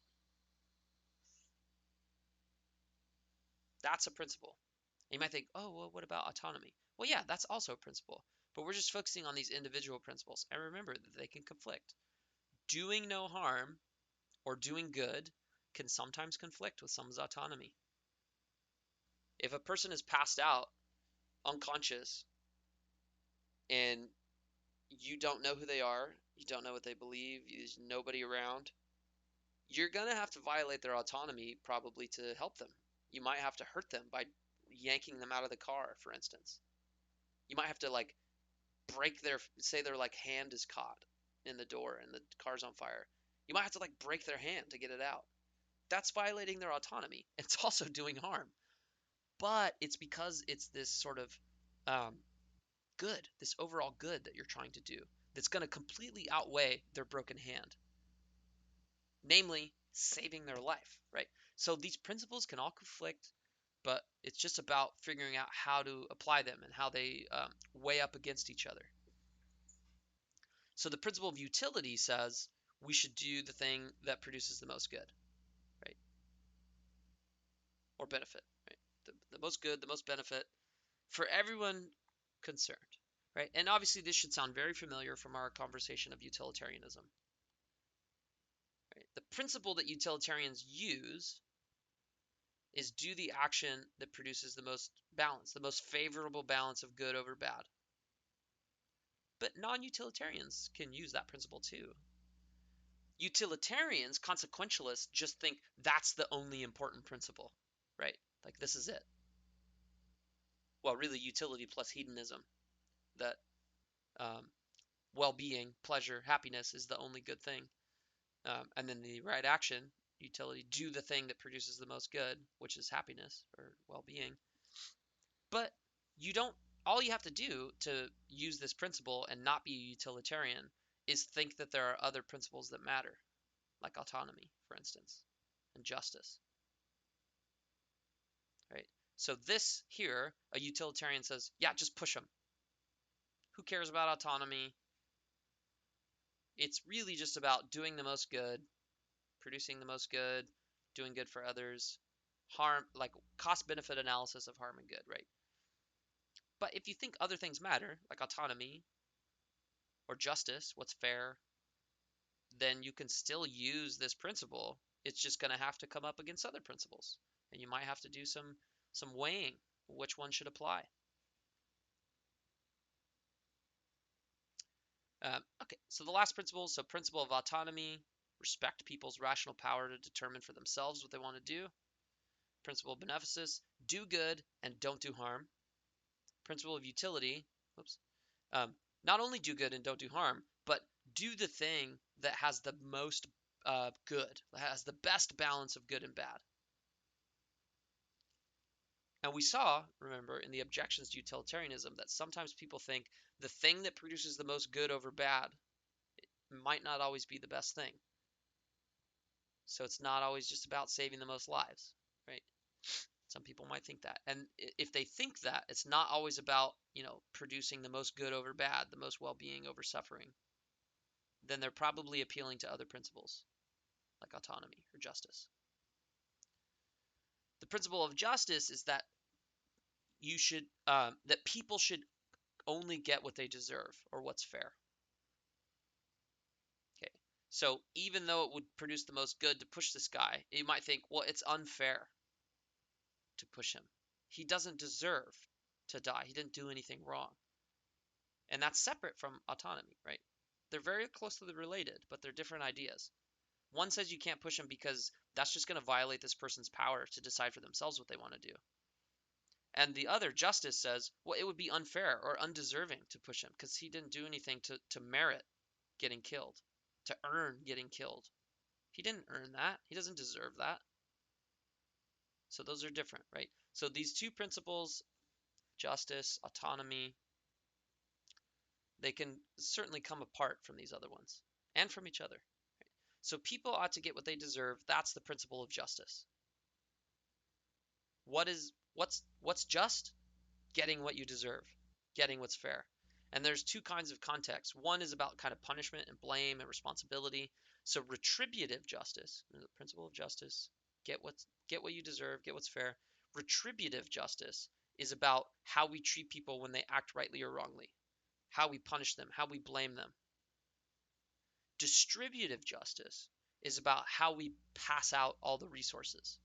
That's a principle. And you might think, oh, well, what about autonomy? Well, yeah, that's also a principle. But we're just focusing on these individual principles. And remember that they can conflict. Doing no harm or doing good can sometimes conflict with someone's autonomy. If a person is passed out, unconscious, and you don't know who they are, you don't know what they believe, there's nobody around, you're going to have to violate their autonomy probably to help them. You might have to hurt them by yanking them out of the car, for instance. You might have to like break say their like hand is caught in the door and the car's on fire. You might have to like break their hand to get it out. That's violating their autonomy. It's also doing harm. But it's because it's this sort of good, this overall good that you're trying to do that's going to completely outweigh their broken hand. Namely, saving their life, right? So these principles can all conflict, but it's just about figuring out how to apply them and how they weigh up against each other. So the principle of utility says we should do the thing that produces the most good, right? Or benefit, right? The most good, the most benefit for everyone concerned, right? And obviously this should sound very familiar from our conversation of utilitarianism. Right? The principle that utilitarians use is do the action that produces the most balance, the most favorable balance of good over bad. But non-utilitarians can use that principle too. Utilitarians, consequentialists, just think that's the only important principle, right? Like this is it. Well, really, utility plus hedonism, that well-being, pleasure, happiness is the only good thing. And then the right action, utility, do the thing that produces the most good, which is happiness or well-being. But all you have to do to use this principle and not be a utilitarian is think that there are other principles that matter, like autonomy, for instance, and justice. Right? So this here, a utilitarian says, yeah, just push them. Who cares about autonomy? It's really just about doing the most good, producing the most good, doing good for others, harm, like cost-benefit analysis of harm and good, right? But if you think other things matter, like autonomy or justice, what's fair, then you can still use this principle. It's just going to have to come up against other principles. And you might have to do some weighing, which one should apply. Okay, so the last principle, so principle of autonomy, respect people's rational power to determine for themselves what they want to do. Principle of beneficence, do good and don't do harm. Principle of utility, not only do good and don't do harm, but do the thing that has the most good, that has the best balance of good and bad. And we saw, remember, in the objections to utilitarianism that sometimes people think the thing that produces the most good over bad might not always be the best thing. So it's not always just about saving the most lives, right? Some people might think that. And if they think that, it's not always about, producing the most good over bad, the most well-being over suffering. Then they're probably appealing to other principles like autonomy or justice. The principle of justice is that that people should only get what they deserve or what's fair. Okay. So even though it would produce the most good to push this guy, you might think, well, it's unfair to push him. He doesn't deserve to die. He didn't do anything wrong. And that's separate from autonomy, right? They're very closely related, but they're different ideas. One says you can't push him because that's just going to violate this person's power to decide for themselves what they want to do. And the other, justice, says, well, it would be unfair or undeserving to push him because he didn't do anything to merit getting killed, to earn getting killed. He didn't earn that. He doesn't deserve that. So those are different, right? So these two principles, justice, autonomy, they can certainly come apart from these other ones and from each other. Right? So people ought to get what they deserve. That's the principle of justice. What's just? Getting what you deserve, getting what's fair. And there's two kinds of contexts. One is about kind of punishment and blame and responsibility. So retributive justice, the principle of justice, get what you deserve, get what's fair. Retributive justice is about how we treat people when they act rightly or wrongly, how we punish them, how we blame them. Distributive justice is about how we pass out all the resources.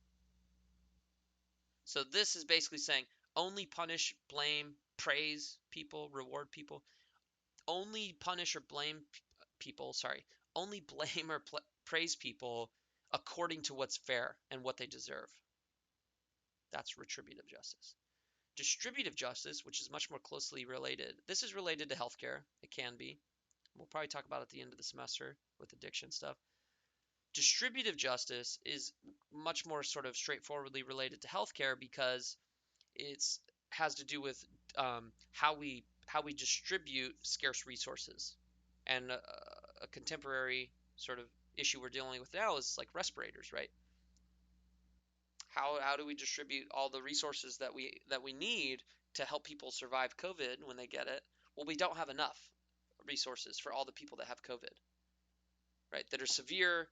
So this is basically saying only punish, blame, praise people, reward people. Only punish or blame people, only blame or praise people according to what's fair and what they deserve. That's retributive justice. Distributive justice, which is much more closely related. This is related to healthcare. It can be. We'll probably talk about it at the end of the semester with addiction stuff. Distributive justice is much more sort of straightforwardly related to healthcare because it has to do with how we distribute scarce resources. And a contemporary sort of issue we're dealing with now is like respirators, right? How do we distribute all the resources that we need to help people survive COVID when they get it? Well, we don't have enough resources for all the people that have COVID, right? That are severe,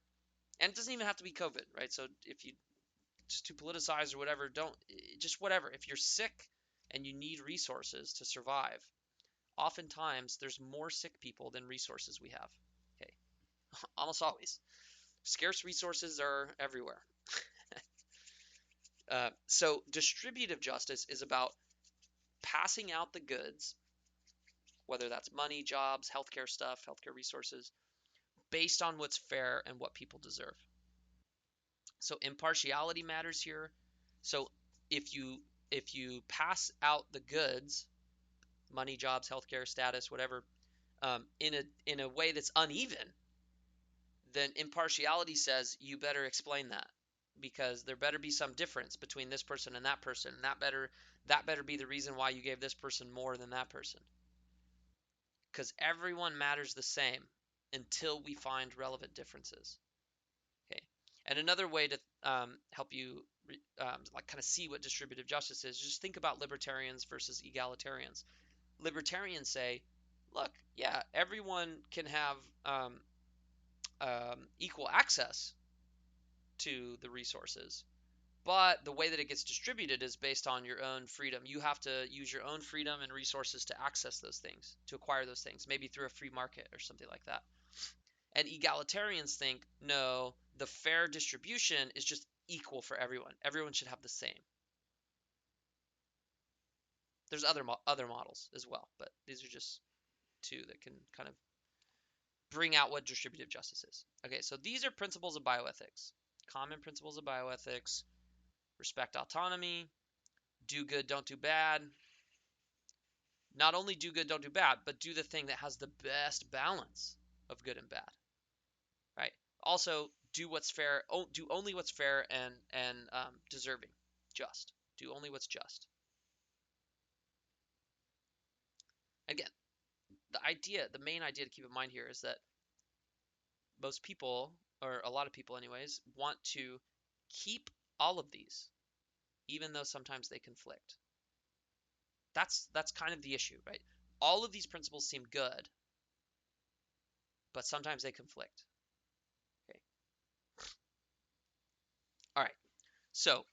and it doesn't even have to be COVID, right? So if you just too politicized or whatever, just whatever. If you're sick and you need resources to survive, oftentimes there's more sick people than resources we have. Okay, almost always. Scarce resources are everywhere. So distributive justice is about passing out the goods, whether that's money, jobs, healthcare stuff, healthcare resources, based on what's fair and what people deserve. So impartiality matters here. So if you pass out the goods, money, jobs, healthcare status, whatever, in a way that's uneven, then impartiality says you better explain that, because there better be some difference between this person and that person, and that better be the reason why you gave this person more than that person, because everyone matters the same until we find relevant differences. Okay, and another way to help you like kind of see what distributive justice is, just think about libertarians versus egalitarians. Libertarians say, look, yeah, everyone can have equal access to the resources, but the way that it gets distributed is based on your own freedom. You have to use your own freedom and resources to access those things, to acquire those things, maybe through a free market or something like that. And egalitarians think, no, the fair distribution is just equal for everyone. Everyone should have the same. There's other models as well, but these are just two that can kind of bring out what distributive justice is. Okay, so these are principles of bioethics. Common principles of bioethics: respect autonomy, do good, don't do bad. Not only do good, don't do bad, but do the thing that has the best balance of good and bad, right? Also, do what's fair, do only what's fair and deserving, just. Do only what's just. Again, the main idea to keep in mind here is that most people, or a lot of people anyways, want to keep all of these, even though sometimes they conflict. That's kind of the issue, right? All of these principles seem good, but sometimes they conflict. Okay. All right. So,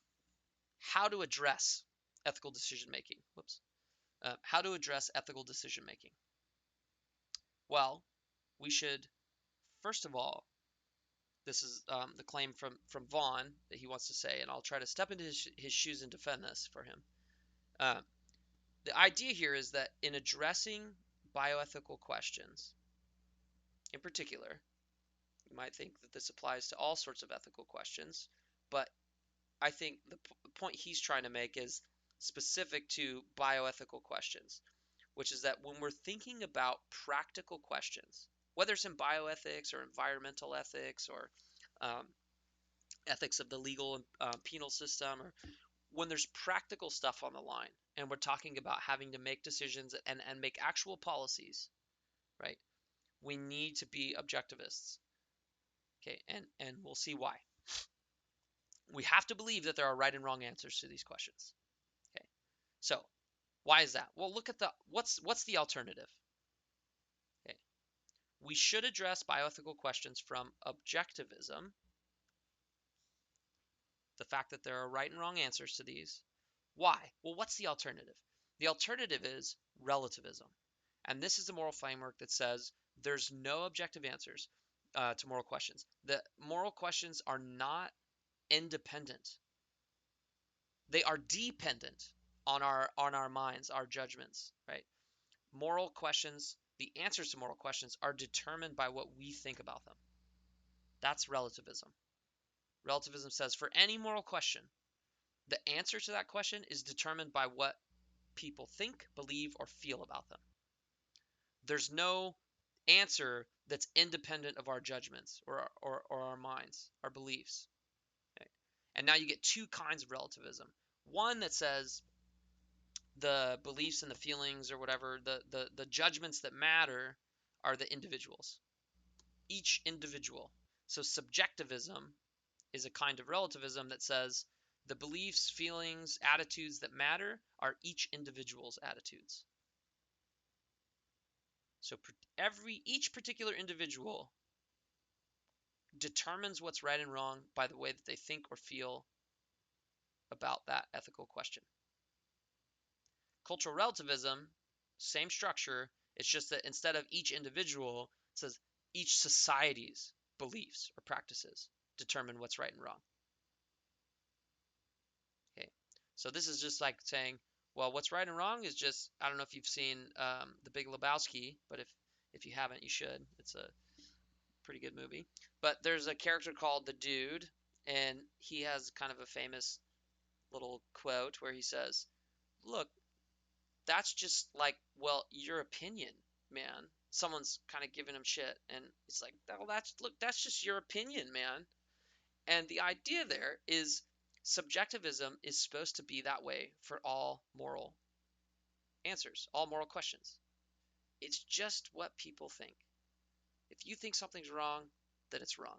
how to address ethical decision making? Whoops. How to address ethical decision making? Well, we should first of all, this is the claim from Vaughn that he wants to say, and I'll try to step into his shoes and defend this for him. The idea here is that in addressing bioethical questions, in particular, you might think that this applies to all sorts of ethical questions, but I think the point he's trying to make is specific to bioethical questions, which is that when we're thinking about practical questions, whether it's in bioethics or environmental ethics or ethics of the legal and penal system, or when there's practical stuff on the line and we're talking about having to make decisions and make actual policies, right? We need to be objectivists. Okay, and we'll see why. We have to believe that there are right and wrong answers to these questions. Okay, so why is that? Well, look at what's the alternative? Okay, we should address bioethical questions from objectivism, the fact that there are right and wrong answers to these. Why? Well, what's the alternative? The alternative is relativism. And this is a moral framework that says there's no objective answers to moral questions. The moral questions are not independent. They are dependent on our minds, our judgments, right? Moral questions, the answers to moral questions are determined by what we think about them. That's relativism. Relativism says for any moral question, the answer to that question is determined by what people think, believe, or feel about them. There's no answer that's independent of our judgments or our minds, our beliefs. Okay? And now you get two kinds of relativism. One that says the beliefs and the feelings or whatever, the judgments that matter are the individuals. Each individual. So subjectivism is a kind of relativism that says the beliefs, feelings, attitudes that matter are each individual's attitudes. So each particular individual determines what's right and wrong by the way that they think or feel about that ethical question. Cultural relativism, same structure. It's just that instead of each individual, it says each society's beliefs or practices determine what's right and wrong. Okay, so this is just like saying, well, what's right and wrong is just, I don't know if you've seen The Big Lebowski, but if you haven't, you should. It's a pretty good movie. But there's a character called the Dude, and he has kind of a famous little quote where he says, look, that's just like, well, your opinion, man. Someone's kind of giving him shit, and it's like, well, that's just your opinion, man. And the idea there is subjectivism is supposed to be that way for all moral answers, all moral questions. It's just what people think. If you think something's wrong, then it's wrong.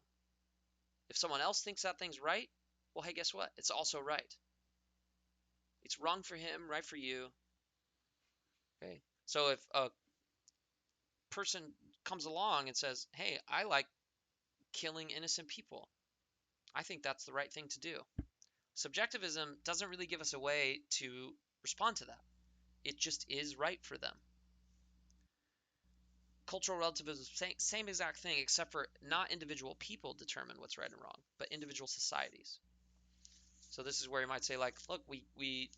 If someone else thinks that thing's right, well, hey, guess what? It's also right. It's wrong for him, right for you. Okay. So if a person comes along and says, hey, I like killing innocent people, I think that's the right thing to do. Subjectivism doesn't really give us a way to respond to that. It just is right for them. Cultural relativism, same exact thing, except for not individual people determine what's right and wrong, but individual societies. So this is where you might say, like, look, we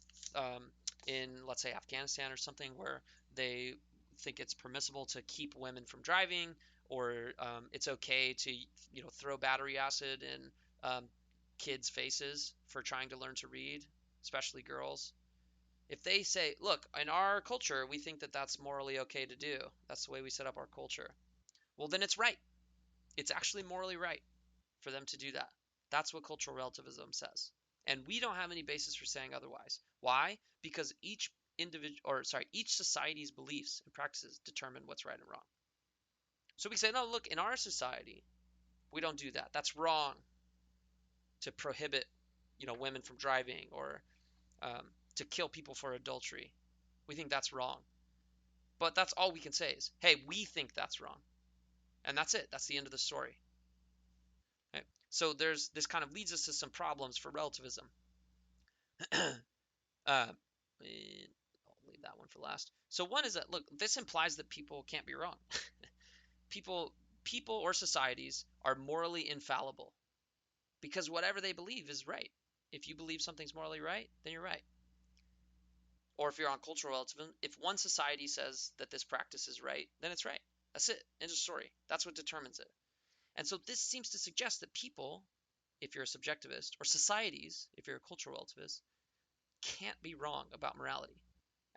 in, let's say, Afghanistan or something, where they think it's permissible to keep women from driving, or it's okay to, throw battery acid in kids' faces for trying to learn to read, especially girls. If they say, look, in our culture, we think that that's morally okay to do. That's the way we set up our culture. Well, then it's right. It's actually morally right for them to do that. That's what cultural relativism says. And we don't have any basis for saying otherwise. Why? Because each society's beliefs and practices determine what's right and wrong. So we say, no, look, in our society, we don't do that. That's wrong to prohibit, women from driving, or to kill people for adultery. We think that's wrong. But that's all we can say is, hey, we think that's wrong. And that's it. That's the end of the story. Okay? So this kind of leads us to some problems for relativism. I'll leave that one for last. So one is that, look, this implies that people can't be wrong. people or societies are morally infallible because whatever they believe is right. If you believe something's morally right, then you're right. Or if you're on cultural relativism, if one society says that this practice is right, then it's right. That's it. End of story. That's what determines it. And so this seems to suggest that people, if you're a subjectivist, or societies, if you're a cultural relativist, can't be wrong about morality.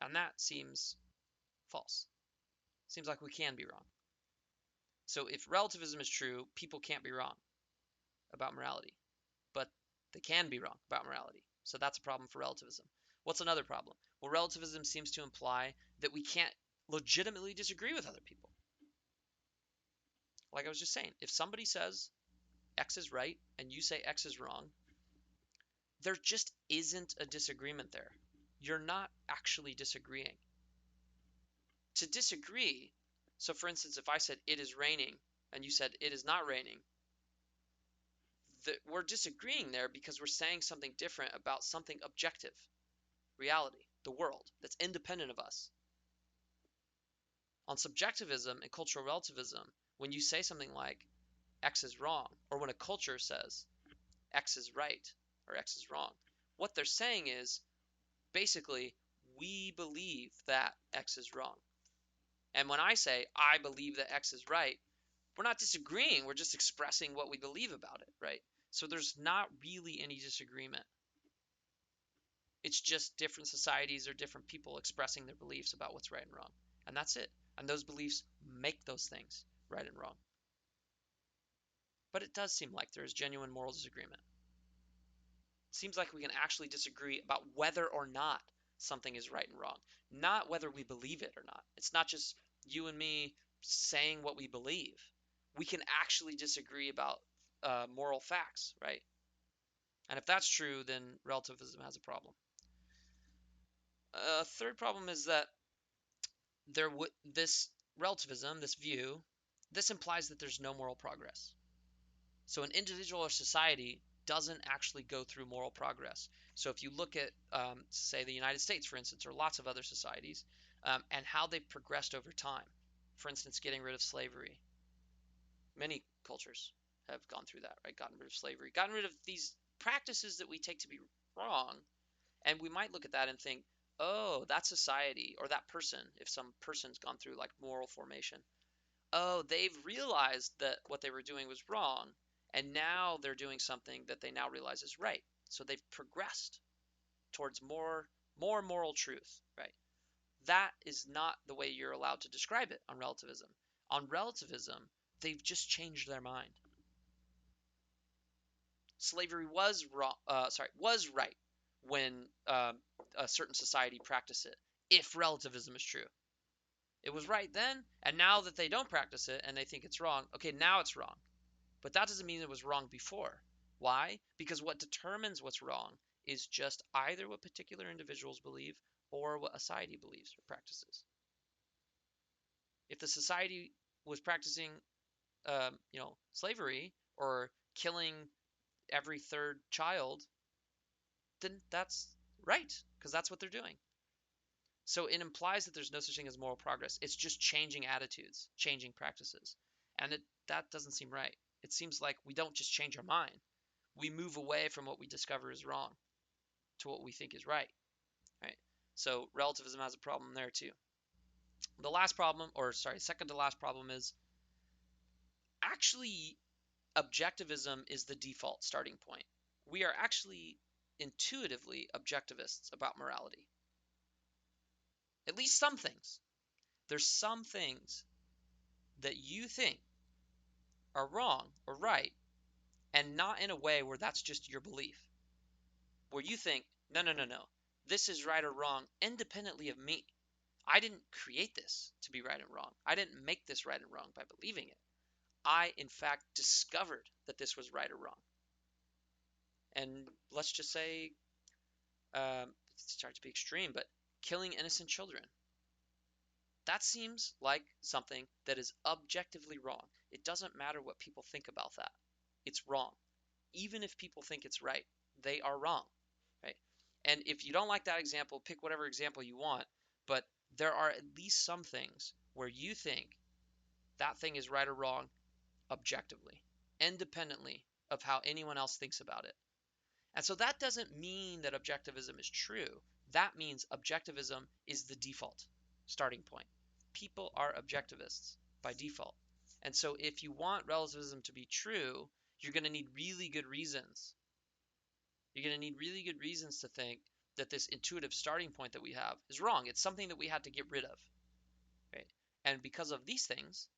And that seems false. Seems like we can be wrong. So if relativism is true, people can't be wrong about morality, but they can be wrong about morality. So that's a problem for relativism. What's another problem? Well, relativism seems to imply that we can't legitimately disagree with other people. Like I was just saying, if somebody says X is right and you say X is wrong, there just isn't a disagreement there. You're not actually disagreeing. To disagree, so for instance, if I said it is raining and you said it is not raining, we're disagreeing there because we're saying something different about something objective, reality, the world, that's independent of us. On subjectivism and cultural relativism, when you say something like X is wrong, or when a culture says X is right or X is wrong, what they're saying is basically, we believe that X is wrong. And when I say I believe that X is right, we're not disagreeing, we're just expressing what we believe about it, right? So there's not really any disagreement. It's just different societies or different people expressing their beliefs about what's right and wrong. And that's it. And those beliefs make those things right and wrong. But it does seem like there is genuine moral disagreement. It seems like we can actually disagree about whether or not something is right and wrong, not whether we believe it or not. It's not just you and me saying what we believe. We can actually disagree about moral facts, right? And if that's true, then relativism has a problem. A third problem is that this relativism, this view, this implies that there's no moral progress. So an individual or society doesn't actually go through moral progress. So if you look at, say, the United States, for instance, or lots of other societies, and how they've progressed over time, for instance, getting rid of slavery. Many cultures have gone through that, right? Gotten rid of slavery, gotten rid of these practices that we take to be wrong. And we might look at that and think, oh, that society or that person, if some person's gone through like moral formation, oh, they've realized that what they were doing was wrong, and now they're doing something that they now realize is right. So they've progressed towards more moral truth, right? That is not the way you're allowed to describe it on relativism. On relativism, they've just changed their mind. Slavery was right when a certain society practiced it, if relativism is true. It was right then, and now that they don't practice it and they think it's wrong, okay, now it's wrong. But that doesn't mean it was wrong before. Why? Because what determines what's wrong is just either what particular individuals believe or what a society believes or practices. If the society was practicing, slavery or killing every third child, then that's right, because that's what they're doing. So it implies that there's no such thing as moral progress. It's just changing attitudes, changing practices. And that doesn't seem right. It seems like we don't just change our mind. We move away from what we discover is wrong to what we think is right. Right? So relativism has a problem there too. The last problem, second to last problem is actually objectivism is the default starting point. We are actually intuitively objectivists about morality. At least some things. There's some things that you think are wrong or right, and not in a way where that's just your belief. where you think, no, no, no, no, this is right or wrong independently of me. I didn't create this to be right and wrong. I didn't make this right and wrong by believing it. I, in fact, discovered that this was right or wrong. And let's just say, sorry to be extreme, but killing innocent children. That seems like something that is objectively wrong. It doesn't matter what people think about that. It's wrong. Even if people think it's right, they are wrong, right? And if you don't like that example, pick whatever example you want, but there are at least some things where you think that thing is right or wrong objectively, independently of how anyone else thinks about it. And so that doesn't mean that objectivism is true. That means objectivism is the default starting point. People are objectivists by default. And so if you want relativism to be true, you're going to need really good reasons. You're going to need really good reasons to think that this intuitive starting point that we have is wrong. It's something that we had to get rid of. Right? And because of these things,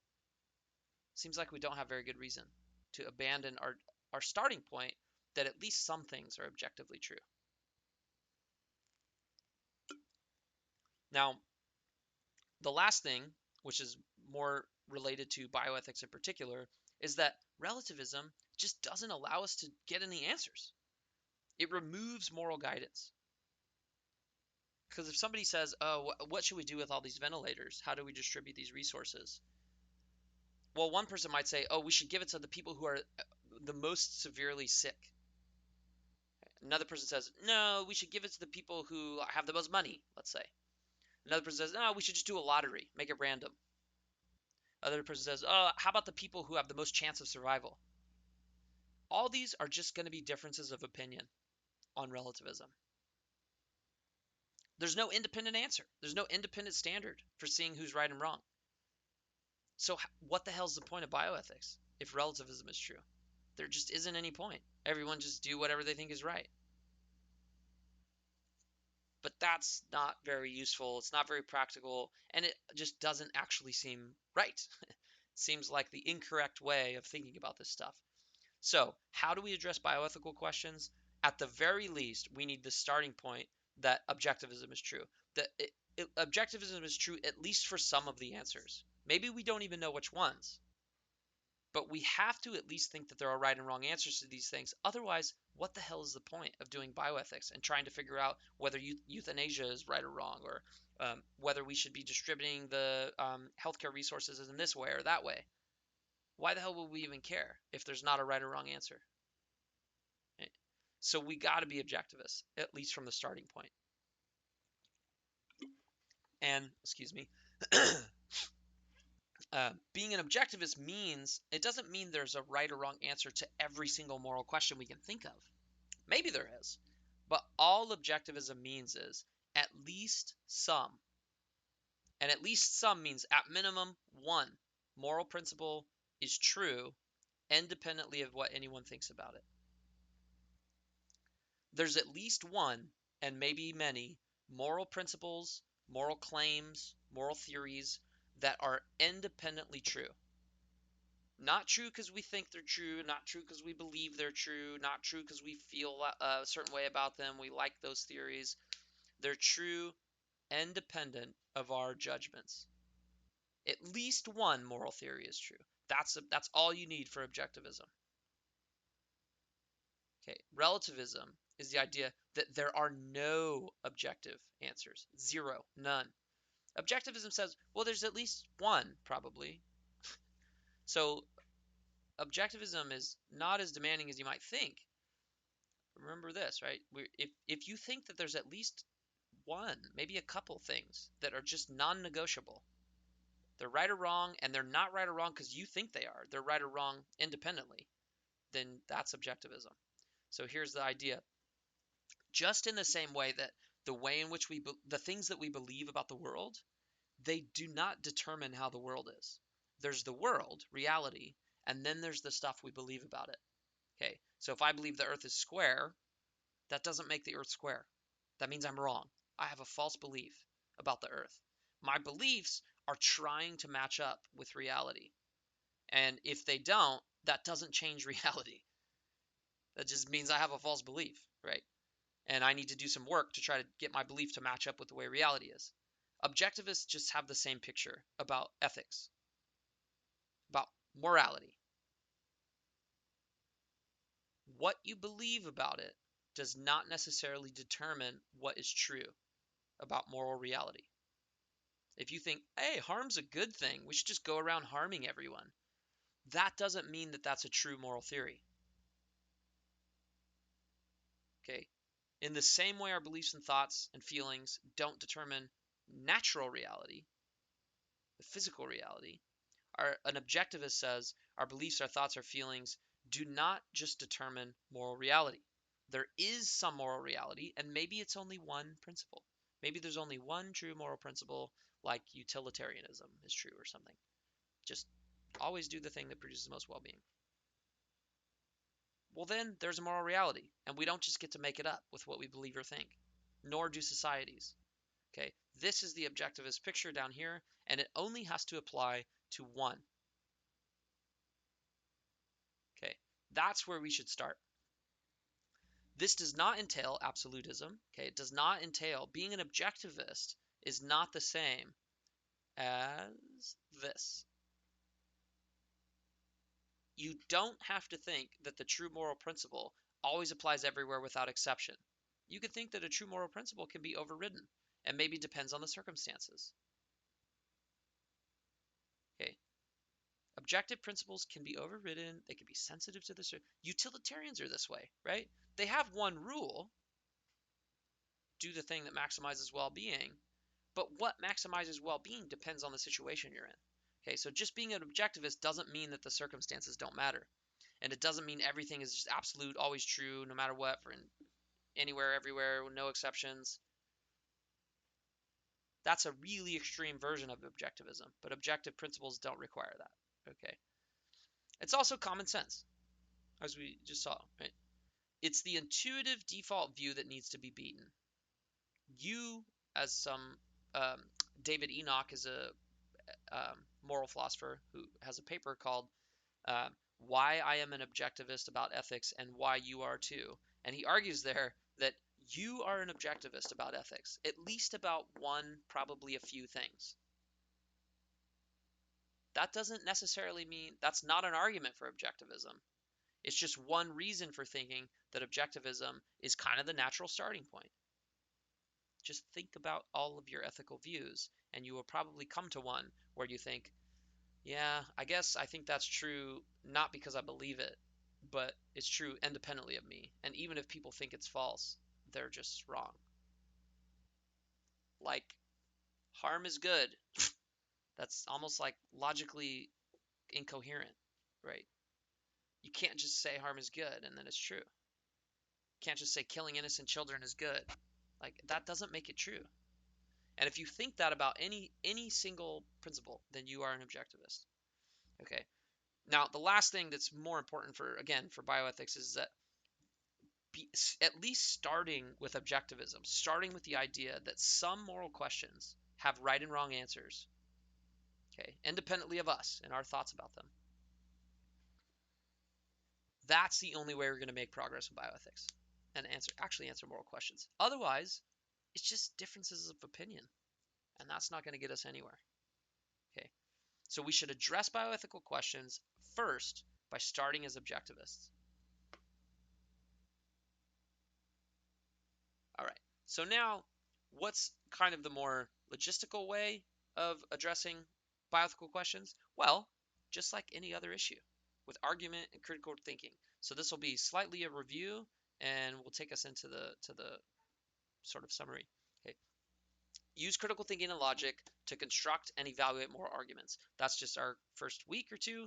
it seems like we don't have very good reason to abandon our starting point that at least some things are objectively true. Now, the last thing, which is more related to bioethics in particular, is that relativism just doesn't allow us to get any answers. It removes moral guidance. Because if somebody says, oh, what should we do with all these ventilators? How do we distribute these resources? Well, one person might say, oh, we should give it to the people who are the most severely sick. Another person says, no, we should give it to the people who have the most money, let's say. Another person says, no, we should just do a lottery, make it random. Another person says, oh, how about the people who have the most chance of survival? All these are just going to be differences of opinion on relativism. There's no independent answer. There's no independent standard for seeing who's right and wrong. So what the hell's the point of bioethics if relativism is true? There just isn't any point. Everyone just do whatever they think is right. But that's not very useful. It's not very practical, and it just doesn't actually seem right. It seems like the incorrect way of thinking about this stuff. So how do we address bioethical questions? At the very least, we need the starting point that objectivism is true. That objectivism is true at least for some of the answers. Maybe we don't even know which ones. But we have to at least think that there are right and wrong answers to these things. Otherwise, what the hell is the point of doing bioethics and trying to figure out whether euthanasia is right or wrong, or whether we should be distributing the healthcare resources in this way or that way? Why the hell would we even care if there's not a right or wrong answer? Right? So we got to be objectivists, at least from the starting point. And, excuse me, being an objectivist means, it doesn't mean there's a right or wrong answer to every single moral question we can think of. Maybe there is. But all objectivism means is at least some. And at least some means at minimum one moral principle is true independently of what anyone thinks about it. There's at least one, and maybe many, moral principles, moral claims, moral theories that are independently true. Not true because we think they're true, not true because we believe they're true, not true because we feel a certain way about them, we like those theories. They're true independent of our judgments. At least one moral theory is true. That's all you need for objectivism. Okay, relativism is the idea that there are no objective answers. Zero, none. Objectivism says, well, there's at least one, probably. So objectivism is not as demanding as you might think. Remember this, right? If you think that there's at least one, maybe a couple things that are just non-negotiable, they're right or wrong, and they're not right or wrong because you think they are, they're right or wrong independently, then that's objectivism. So here's the idea. Just in the same way that the way in which the things that we believe about the world, they do not determine how the world is. There's the world, reality, and then there's the stuff we believe about it. Okay, so if I believe the earth is square, that doesn't make the earth square. That means I'm wrong. I have a false belief about the earth. My beliefs are trying to match up with reality. And if they don't, that doesn't change reality. That just means I have a false belief, right? and I need to do some work to try to get my belief to match up with the way reality is. Objectivists just have the same picture about ethics, about morality. What you believe about it does not necessarily determine what is true about moral reality. If you think, hey, harm's a good thing, we should just go around harming everyone, that doesn't mean that that's a true moral theory. Okay? In the same way our beliefs and thoughts and feelings don't determine natural reality, the physical reality, an objectivist says our beliefs, our thoughts, our feelings do not just determine moral reality. There is some moral reality, and maybe it's only one principle. Maybe there's only one true moral principle, like utilitarianism is true or something. Just always do the thing that produces most well-being. Well, then there's a moral reality, and we don't just get to make it up with what we believe or think, nor do societies. Okay, this is the objectivist picture down here, and it only has to apply to one. Okay, that's where we should start. This does not entail absolutism. Okay, it does not entail being an objectivist is not the same as this. You don't have to think that the true moral principle always applies everywhere without exception. You could think that a true moral principle can be overridden and maybe depends on the circumstances. Okay. Objective principles can be overridden. They can be sensitive to this. Utilitarians are this way, right? They have one rule, do the thing that maximizes well-being, but what maximizes well-being depends on the situation you're in. Okay, so just being an objectivist doesn't mean that the circumstances don't matter. And it doesn't mean everything is just absolute, always true, no matter what, for anywhere, everywhere, with no exceptions. That's a really extreme version of objectivism, but objective principles don't require that. Okay. It's also common sense, as we just saw, right? It's the intuitive default view that needs to be beaten. You, as some David Enoch is a moral philosopher who has a paper called Why I Am an Objectivist About Ethics and Why You Are Too. And he argues there that you are an objectivist about ethics, at least about one, probably a few things. That doesn't necessarily mean that's not an argument for objectivism. It's just one reason for thinking that objectivism is kind of the natural starting point. Just think about all of your ethical views, and you will probably come to one where you think, yeah, I guess I think that's true, not because I believe it, but it's true independently of me. And even if people think it's false, they're just wrong. Like, harm is good. That's almost like logically incoherent, right? You can't just say harm is good and then it's true. You can't just say killing innocent children is good. Like, that doesn't make it true. And if you think that about any single principle, then you are an objectivist. Okay. Now, the last thing that's more important for bioethics is that at least starting with objectivism, starting with the idea that some moral questions have right and wrong answers, okay, independently of us and our thoughts about them. That's the only way we're going to make progress in bioethics and actually answer moral questions. Otherwise, it's just differences of opinion, and that's not going to get us anywhere. Okay, so we should address bioethical questions first by starting as objectivists. All right, so now what's kind of the more logistical way of addressing bioethical questions? Well, just like any other issue, with argument and critical thinking. So this will be slightly a review, and will take us into the sort of summary. Okay. Use critical thinking and logic to construct and evaluate moral arguments. That's just our first week or two.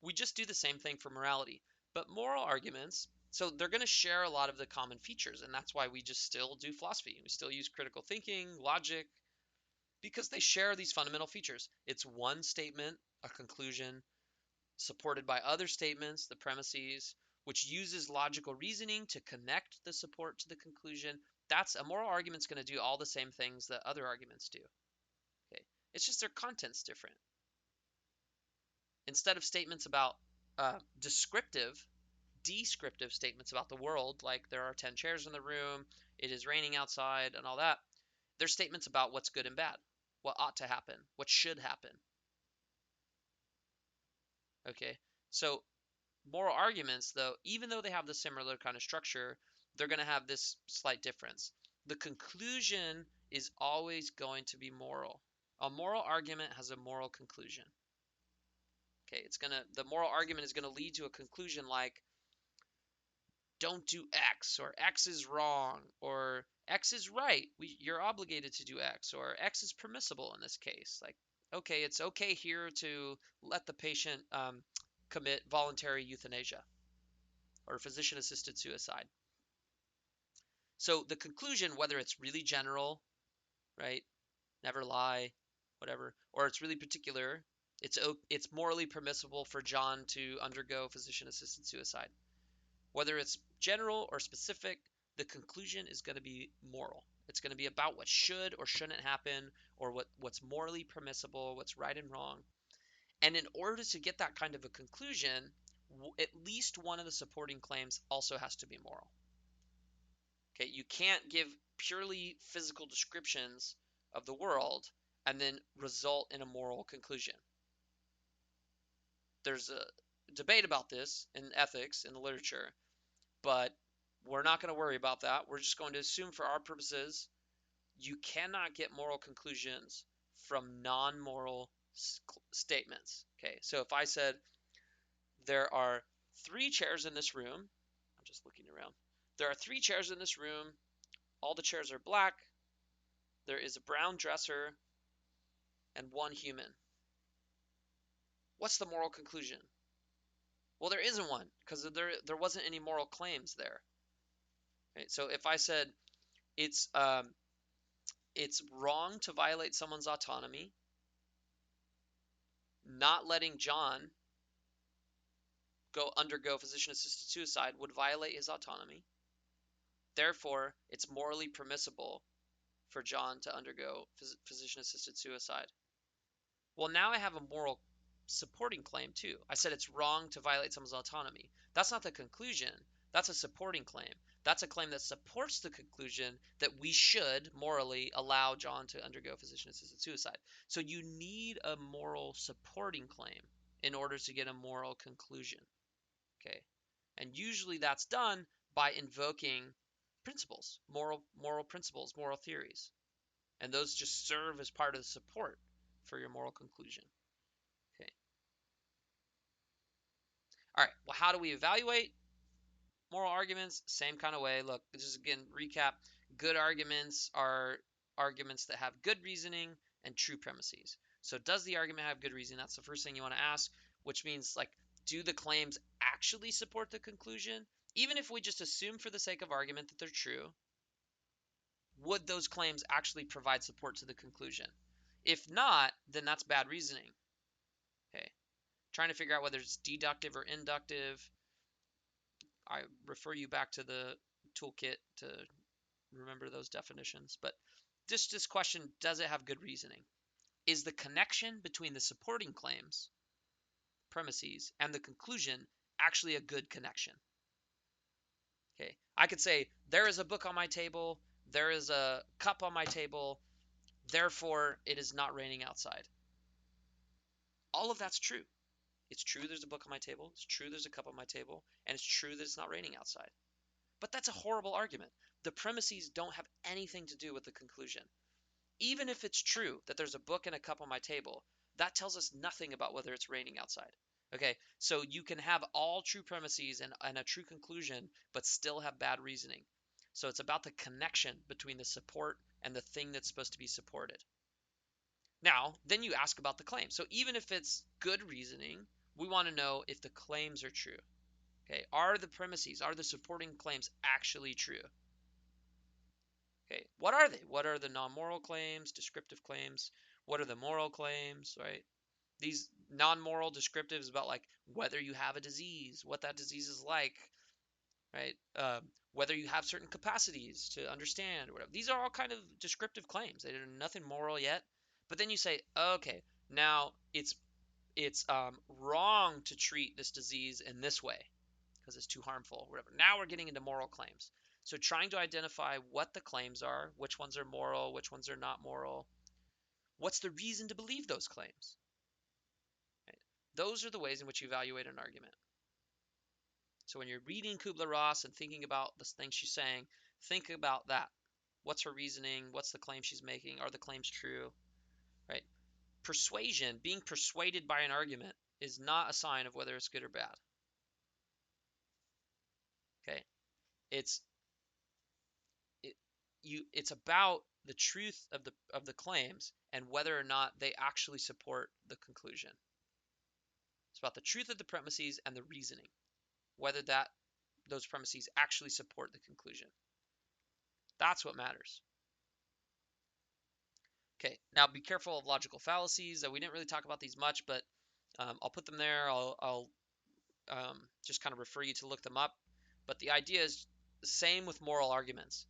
We just do the same thing for morality, but moral arguments, so they're going to share a lot of the common features, and that's why we just still do philosophy. We still use critical thinking, logic, because they share these fundamental features. It's one statement, a conclusion, supported by other statements, the premises, which uses logical reasoning to connect the support to the conclusion. That's a moral argument's going to do all the same things that other arguments do. Okay, it's just their content's different. Instead of statements about descriptive descriptive statements about the world, like there are 10 chairs in the room, it is raining outside, and all that. They're statements about what's good and bad, what ought to happen, what should happen. Okay, so moral arguments, though, even though they have the similar kind of structure, they're going to have this slight difference. The conclusion is always going to be moral. A moral argument has a moral conclusion. Okay, the moral argument is going to lead to a conclusion like, don't do X, or X is wrong, or X is right. You're obligated to do X, or X is permissible in this case. Like, okay, it's okay here to let the patient commit voluntary euthanasia or physician-assisted suicide. So the conclusion, whether it's really general, right, never lie, whatever, or it's really particular, it's morally permissible for John to undergo physician-assisted suicide. Whether it's general or specific, the conclusion is going to be moral. It's going to be about what should or shouldn't happen, or what's morally permissible, what's right and wrong. And in order to get that kind of a conclusion, at least one of the supporting claims also has to be moral. Okay, you can't give purely physical descriptions of the world and then result in a moral conclusion. There's a debate about this in ethics, in the literature, but we're not going to worry about that. We're just going to assume for our purposes, you cannot get moral conclusions from non-moral statements. Okay, so if I said there are 3 chairs in this room, I'm just looking around. There are 3 chairs in this room. All the chairs are black. There is a brown dresser and 1 human. What's the moral conclusion? Well, there isn't one, because there wasn't any moral claims there. Okay, so if I said it's wrong to violate someone's autonomy, not letting John undergo physician-assisted suicide would violate his autonomy. Therefore, it's morally permissible for John to undergo physician-assisted suicide. Well, now I have a moral supporting claim too. I said it's wrong to violate someone's autonomy. That's not the conclusion. That's a supporting claim. That's a claim that supports the conclusion that we should morally allow John to undergo physician-assisted suicide. So you need a moral supporting claim in order to get a moral conclusion. Okay, and usually that's done by invoking principles, moral principles, moral theories, and those just serve as part of the support for your moral conclusion. Okay. All right. Well, how do we evaluate moral arguments? Same kind of way. Look, just again recap. Good arguments are arguments that have good reasoning and true premises. So does the argument have good reasoning? That's the first thing you want to ask, which means like, do the claims actually support the conclusion? Even if we just assume for the sake of argument that they're true, would those claims actually provide support to the conclusion? If not, then that's bad reasoning. Okay. Trying to figure out whether it's deductive or inductive. I refer you back to the toolkit to remember those definitions. But this question, does it have good reasoning? Is the connection between the supporting claims, premises, and the conclusion actually a good connection? Okay, I could say there is a book on my table, there is a cup on my table, therefore it is not raining outside. All of that's true. It's true there's a book on my table, it's true there's a cup on my table, and it's true that it's not raining outside. But that's a horrible argument. The premises don't have anything to do with the conclusion. Even if it's true that there's a book and a cup on my table, that tells us nothing about whether it's raining outside. Okay, so you can have all true premises and a true conclusion, but still have bad reasoning. So it's about the connection between the support and the thing that's supposed to be supported. Now, then you ask about the claim. So even if it's good reasoning, we want to know if the claims are true. Okay, are the premises, are the supporting claims actually true? Okay, what are they? What are the non-moral claims, descriptive claims? What are the moral claims, right? These non-moral descriptives about like whether you have a disease, what that disease is like, right? Whether you have certain capacities to understand or whatever. These are all kind of descriptive claims. They're nothing moral yet. But then you say, okay, now it's wrong to treat this disease in this way. because it's too harmful, whatever. Now we're getting into moral claims. So trying to identify what the claims are, which ones are moral, which ones are not moral. What's the reason to believe those claims? Right? Those are the ways in which you evaluate an argument. So when you're reading Kubler-Ross and thinking about the things she's saying, think about that. What's her reasoning? What's the claim she's making? Are the claims true? Right? Persuasion, being persuaded by an argument, is not a sign of whether it's good or bad. Okay? It's about the truth of the claims and whether or not they actually support the conclusion. It's about the truth of the premises and the reasoning, whether those premises actually support the conclusion. That's what matters. Okay, now be careful of logical fallacies. We didn't really talk about these much, but I'll put them there. I'll just kind of refer you to look them up. But the idea is the same with moral arguments.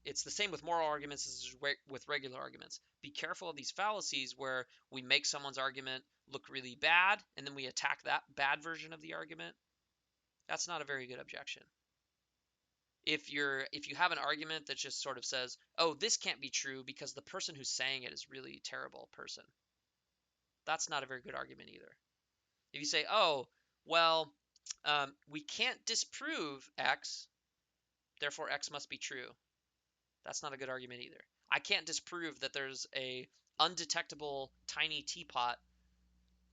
It's the same with moral arguments as with regular arguments. Be careful of these fallacies where we make someone's argument look really bad and then we attack that bad version of the argument. That's not a very good objection. If you have an argument that just sort of says, oh, this can't be true because the person who's saying it is really a terrible person, that's not a very good argument either. If you say, oh, well, we can't disprove X, therefore X must be true, that's not a good argument either. I can't disprove that there's a undetectable tiny teapot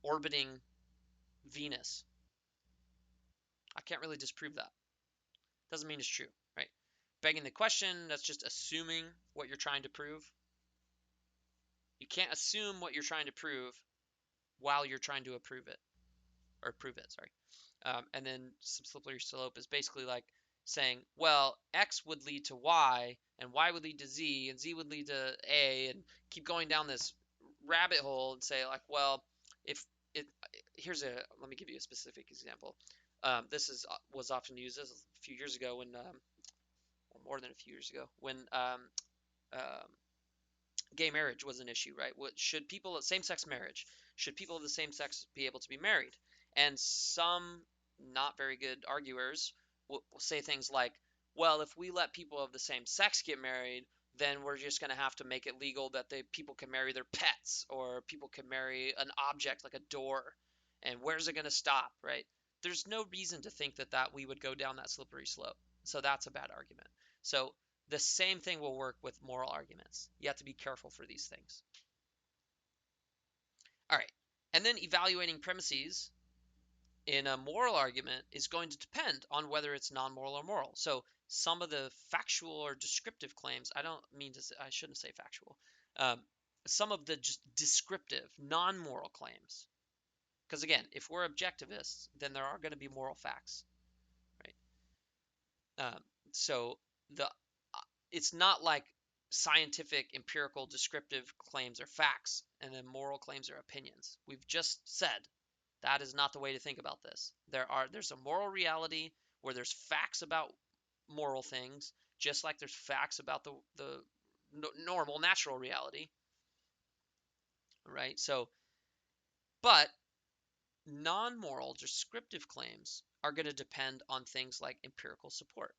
orbiting Venus. I can't really disprove that. Doesn't mean it's true, right? Begging the question, that's just assuming what you're trying to prove. You can't assume what you're trying to prove while you're trying to prove it. And then some slippery slope is basically like saying, well, X would lead to Y, and Y would lead to Z, and Z would lead to A, and keep going down this rabbit hole and say, like, well, if it, let me give you a specific example. This was often used a few years ago when, or more than a few years ago, when gay marriage was an issue, right? Should people, same-sex marriage, should people of the same sex be able to be married? And some not very good arguers will say things like, well, if we let people of the same sex get married, then we're just going to have to make it legal that people can marry their pets, or people can marry an object like a door. And where's it going to stop, right? There's no reason to think that we would go down that slippery slope. So that's a bad argument. So the same thing will work with moral arguments. You have to be careful for these things. All right. And then evaluating premises in a moral argument is going to depend on whether it's non-moral or moral. So some of the factual or descriptive claims, I shouldn't say factual. Some of the just descriptive, non-moral claims. Because again, if we're objectivists, then there are going to be moral facts, right? So it's not like scientific, empirical, descriptive claims are facts, and then moral claims are opinions. We've just said that is not the way to think about this. There's a moral reality where there's facts about moral things, just like there's facts about the normal, natural reality, right? So, but non-moral, descriptive claims are going to depend on things like empirical support,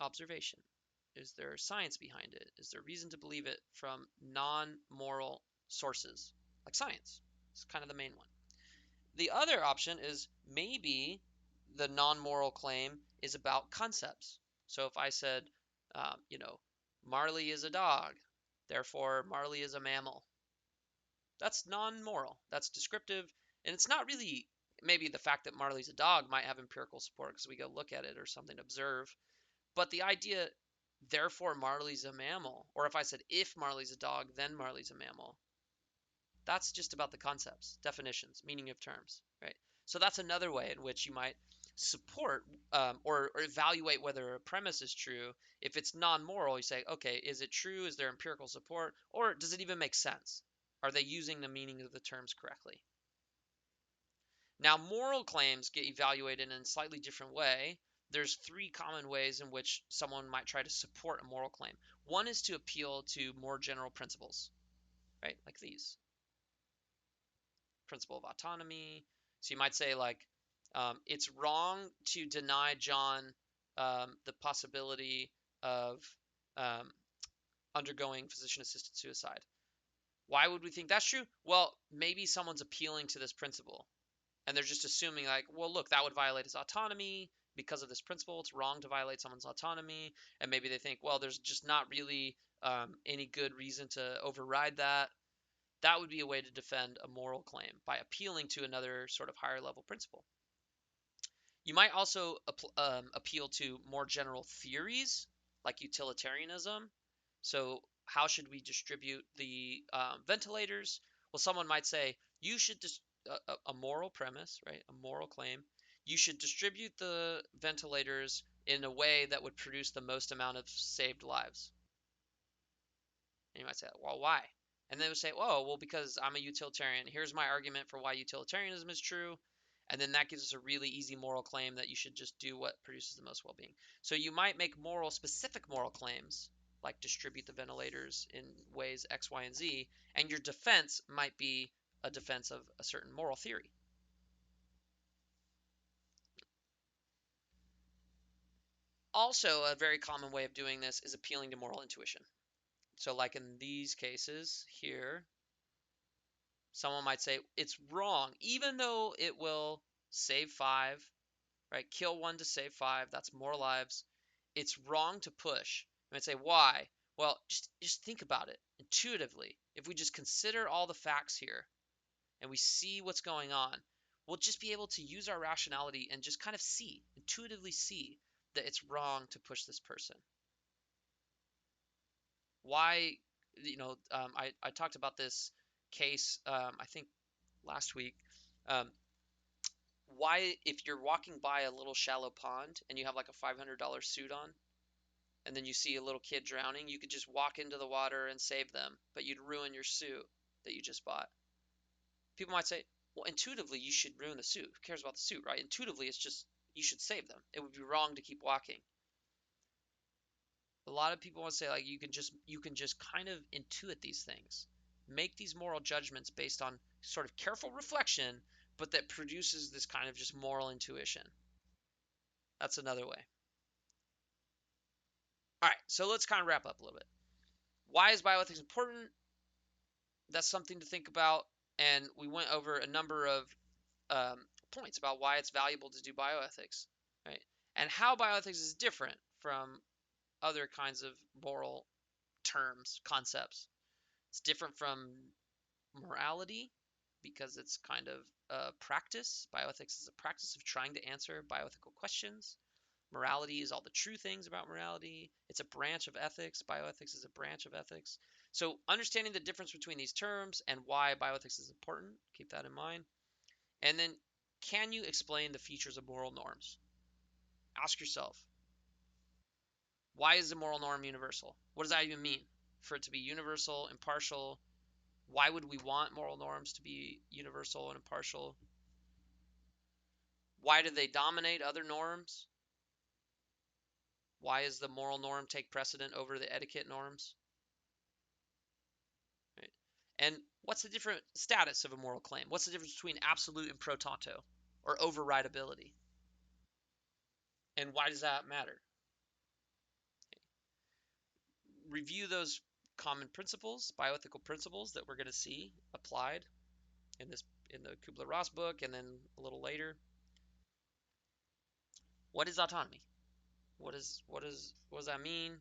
observation. Is there science behind it? Is there reason to believe it from non-moral sources, like science? It's kind of the main one. The other option is maybe the non-moral claim is about concepts. So if I said, Marley is a dog, therefore Marley is a mammal. That's non-moral. That's descriptive. And it's not really, maybe the fact that Marley's a dog might have empirical support because we go look at it or something to observe. But the idea, therefore Marley's a mammal, or if I said if Marley's a dog, then Marley's a mammal, that's just about the concepts, definitions, meaning of terms, right? So that's another way in which you might support or evaluate whether a premise is true. If it's non-moral, you say, okay, is it true? Is there empirical support? Or does it even make sense? Are they using the meaning of the terms correctly? Now, moral claims get evaluated in a slightly different way. There's three common ways in which someone might try to support a moral claim. One is to appeal to more general principles, right? Like these. Principle of autonomy, So you might say like, it's wrong to deny John the possibility of um, undergoing physician-assisted suicide. Why would we think that's true? Well, maybe someone's appealing to this principle, and they're just assuming like, well, look, that would violate his autonomy. Because of this principle, it's wrong to violate someone's autonomy. And maybe they think, well, there's just not really any good reason to override that. That would be a way to defend a moral claim, by appealing to another sort of higher level principle. You might also appeal to more general theories like utilitarianism. So how should we distribute the ventilators? Well, someone might say you should a moral premise, right? A moral claim. You should distribute the ventilators in a way that would produce the most amount of saved lives. And you might say, well, why? And they would say, oh, well, because I'm a utilitarian. Here's my argument for why utilitarianism is true. And then that gives us a really easy moral claim that you should just do what produces the most well-being. So you might make specific moral claims, like distribute the ventilators in ways X, Y, and Z, and your defense might be a defense of a certain moral theory. Also, a very common way of doing this is appealing to moral intuition. So like in these cases here, someone might say it's wrong, even though it will save 5, right? Kill 1 to save 5. That's more lives. It's wrong to push. You might say, why? Well, just think about it intuitively. If we just consider all the facts here and we see what's going on, we'll just be able to use our rationality and just kind of intuitively see that it's wrong to push this person. Why, I talked about this case, I think last week. Um, why, if you're walking by a little shallow pond and you have like a $500 suit on, and then you see a little kid drowning, you could just walk into the water and save them, but you'd ruin your suit that you just bought. People might say, well, intuitively, you should ruin the suit. Who cares about the suit, right? Intuitively, it's just you should save them. It would be wrong to keep walking. A lot of people want to say like you can just kind of intuit these things, make these moral judgments based on sort of careful reflection, but that produces this kind of just moral intuition. That's another way. All right, so let's kind of wrap up a little bit. Why is bioethics important? That's something to think about, and we went over a number of points about why it's valuable to do bioethics, right? And how bioethics is different from other kinds of moral terms, concepts. It's different from morality because it's kind of a practice. Bioethics is a practice of trying to answer bioethical questions. Morality is all the true things about morality. It's a branch of ethics. Bioethics is a branch of ethics. So understanding the difference between these terms and why bioethics is important, keep that in mind. And then, can you explain the features of moral norms? Ask yourself, why is the moral norm universal? What does that even mean? For it to be universal, impartial, why would we want moral norms to be universal and impartial? Why do they dominate other norms? Why does the moral norm take precedent over the etiquette norms? Right? And what's the different status of a moral claim? What's the difference between absolute and pro tanto, or overrideability? And why does that matter? Review those common principles, bioethical principles that we're going to see applied in the Kubler-Ross book, and then a little later. What is autonomy? What does that mean?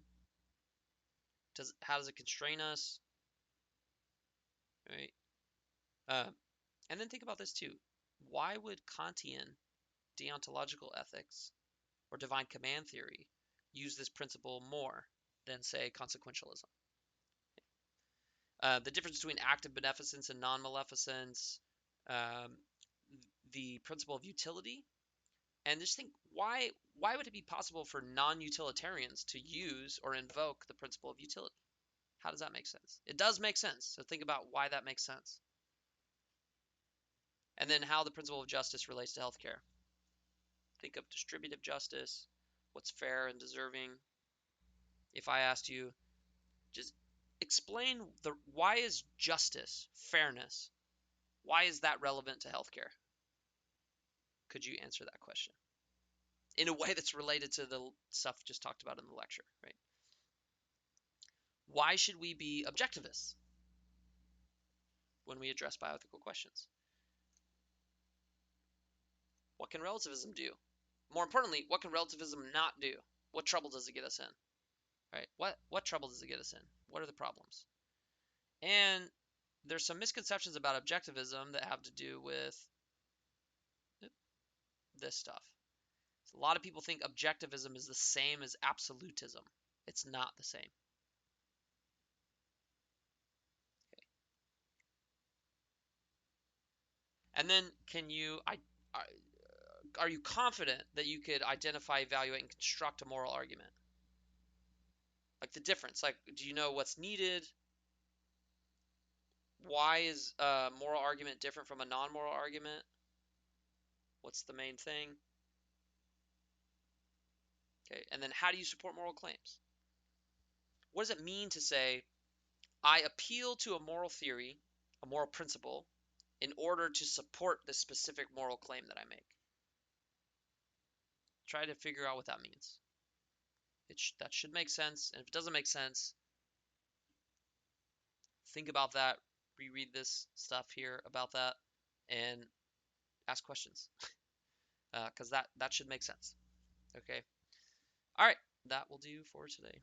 How does it constrain us? Right? And then think about this too. Why would Kantian deontological ethics or divine command theory use this principle more than, say, consequentialism? The difference between active beneficence and non-maleficence, um, the principle of utility, and just think, why would it be possible for non-utilitarians to use or invoke the principle of utility? How does that make sense? It does make sense. So think about why that makes sense. And then how the principle of justice relates to healthcare. Think of distributive justice, what's fair and deserving. If I asked you, just explain why is justice, fairness, why is that relevant to healthcare? Could you answer that question in a way that's related to the stuff just talked about in the lecture, right? Why should we be objectivists when we address bioethical questions? What can relativism do? More importantly, what can relativism not do? What trouble does it get us in? Right? What trouble does it get us in? What are the problems? And there's some misconceptions about objectivism that have to do with this stuff. A lot of people think objectivism is the same as absolutism. It's not the same. Okay. And then are you confident that you could identify, evaluate, and construct a moral argument? Like the difference. Like, do you know what's needed? Why is a moral argument different from a non-moral argument? What's the main thing? Okay, and then how do you support moral claims? What does it mean to say, I appeal to a moral theory, a moral principle, in order to support the specific moral claim that I make? Try to figure out what that means. That should make sense, and if it doesn't make sense, think about that, reread this stuff here about that, and ask questions, because that should make sense. Okay. All right, that will do for today.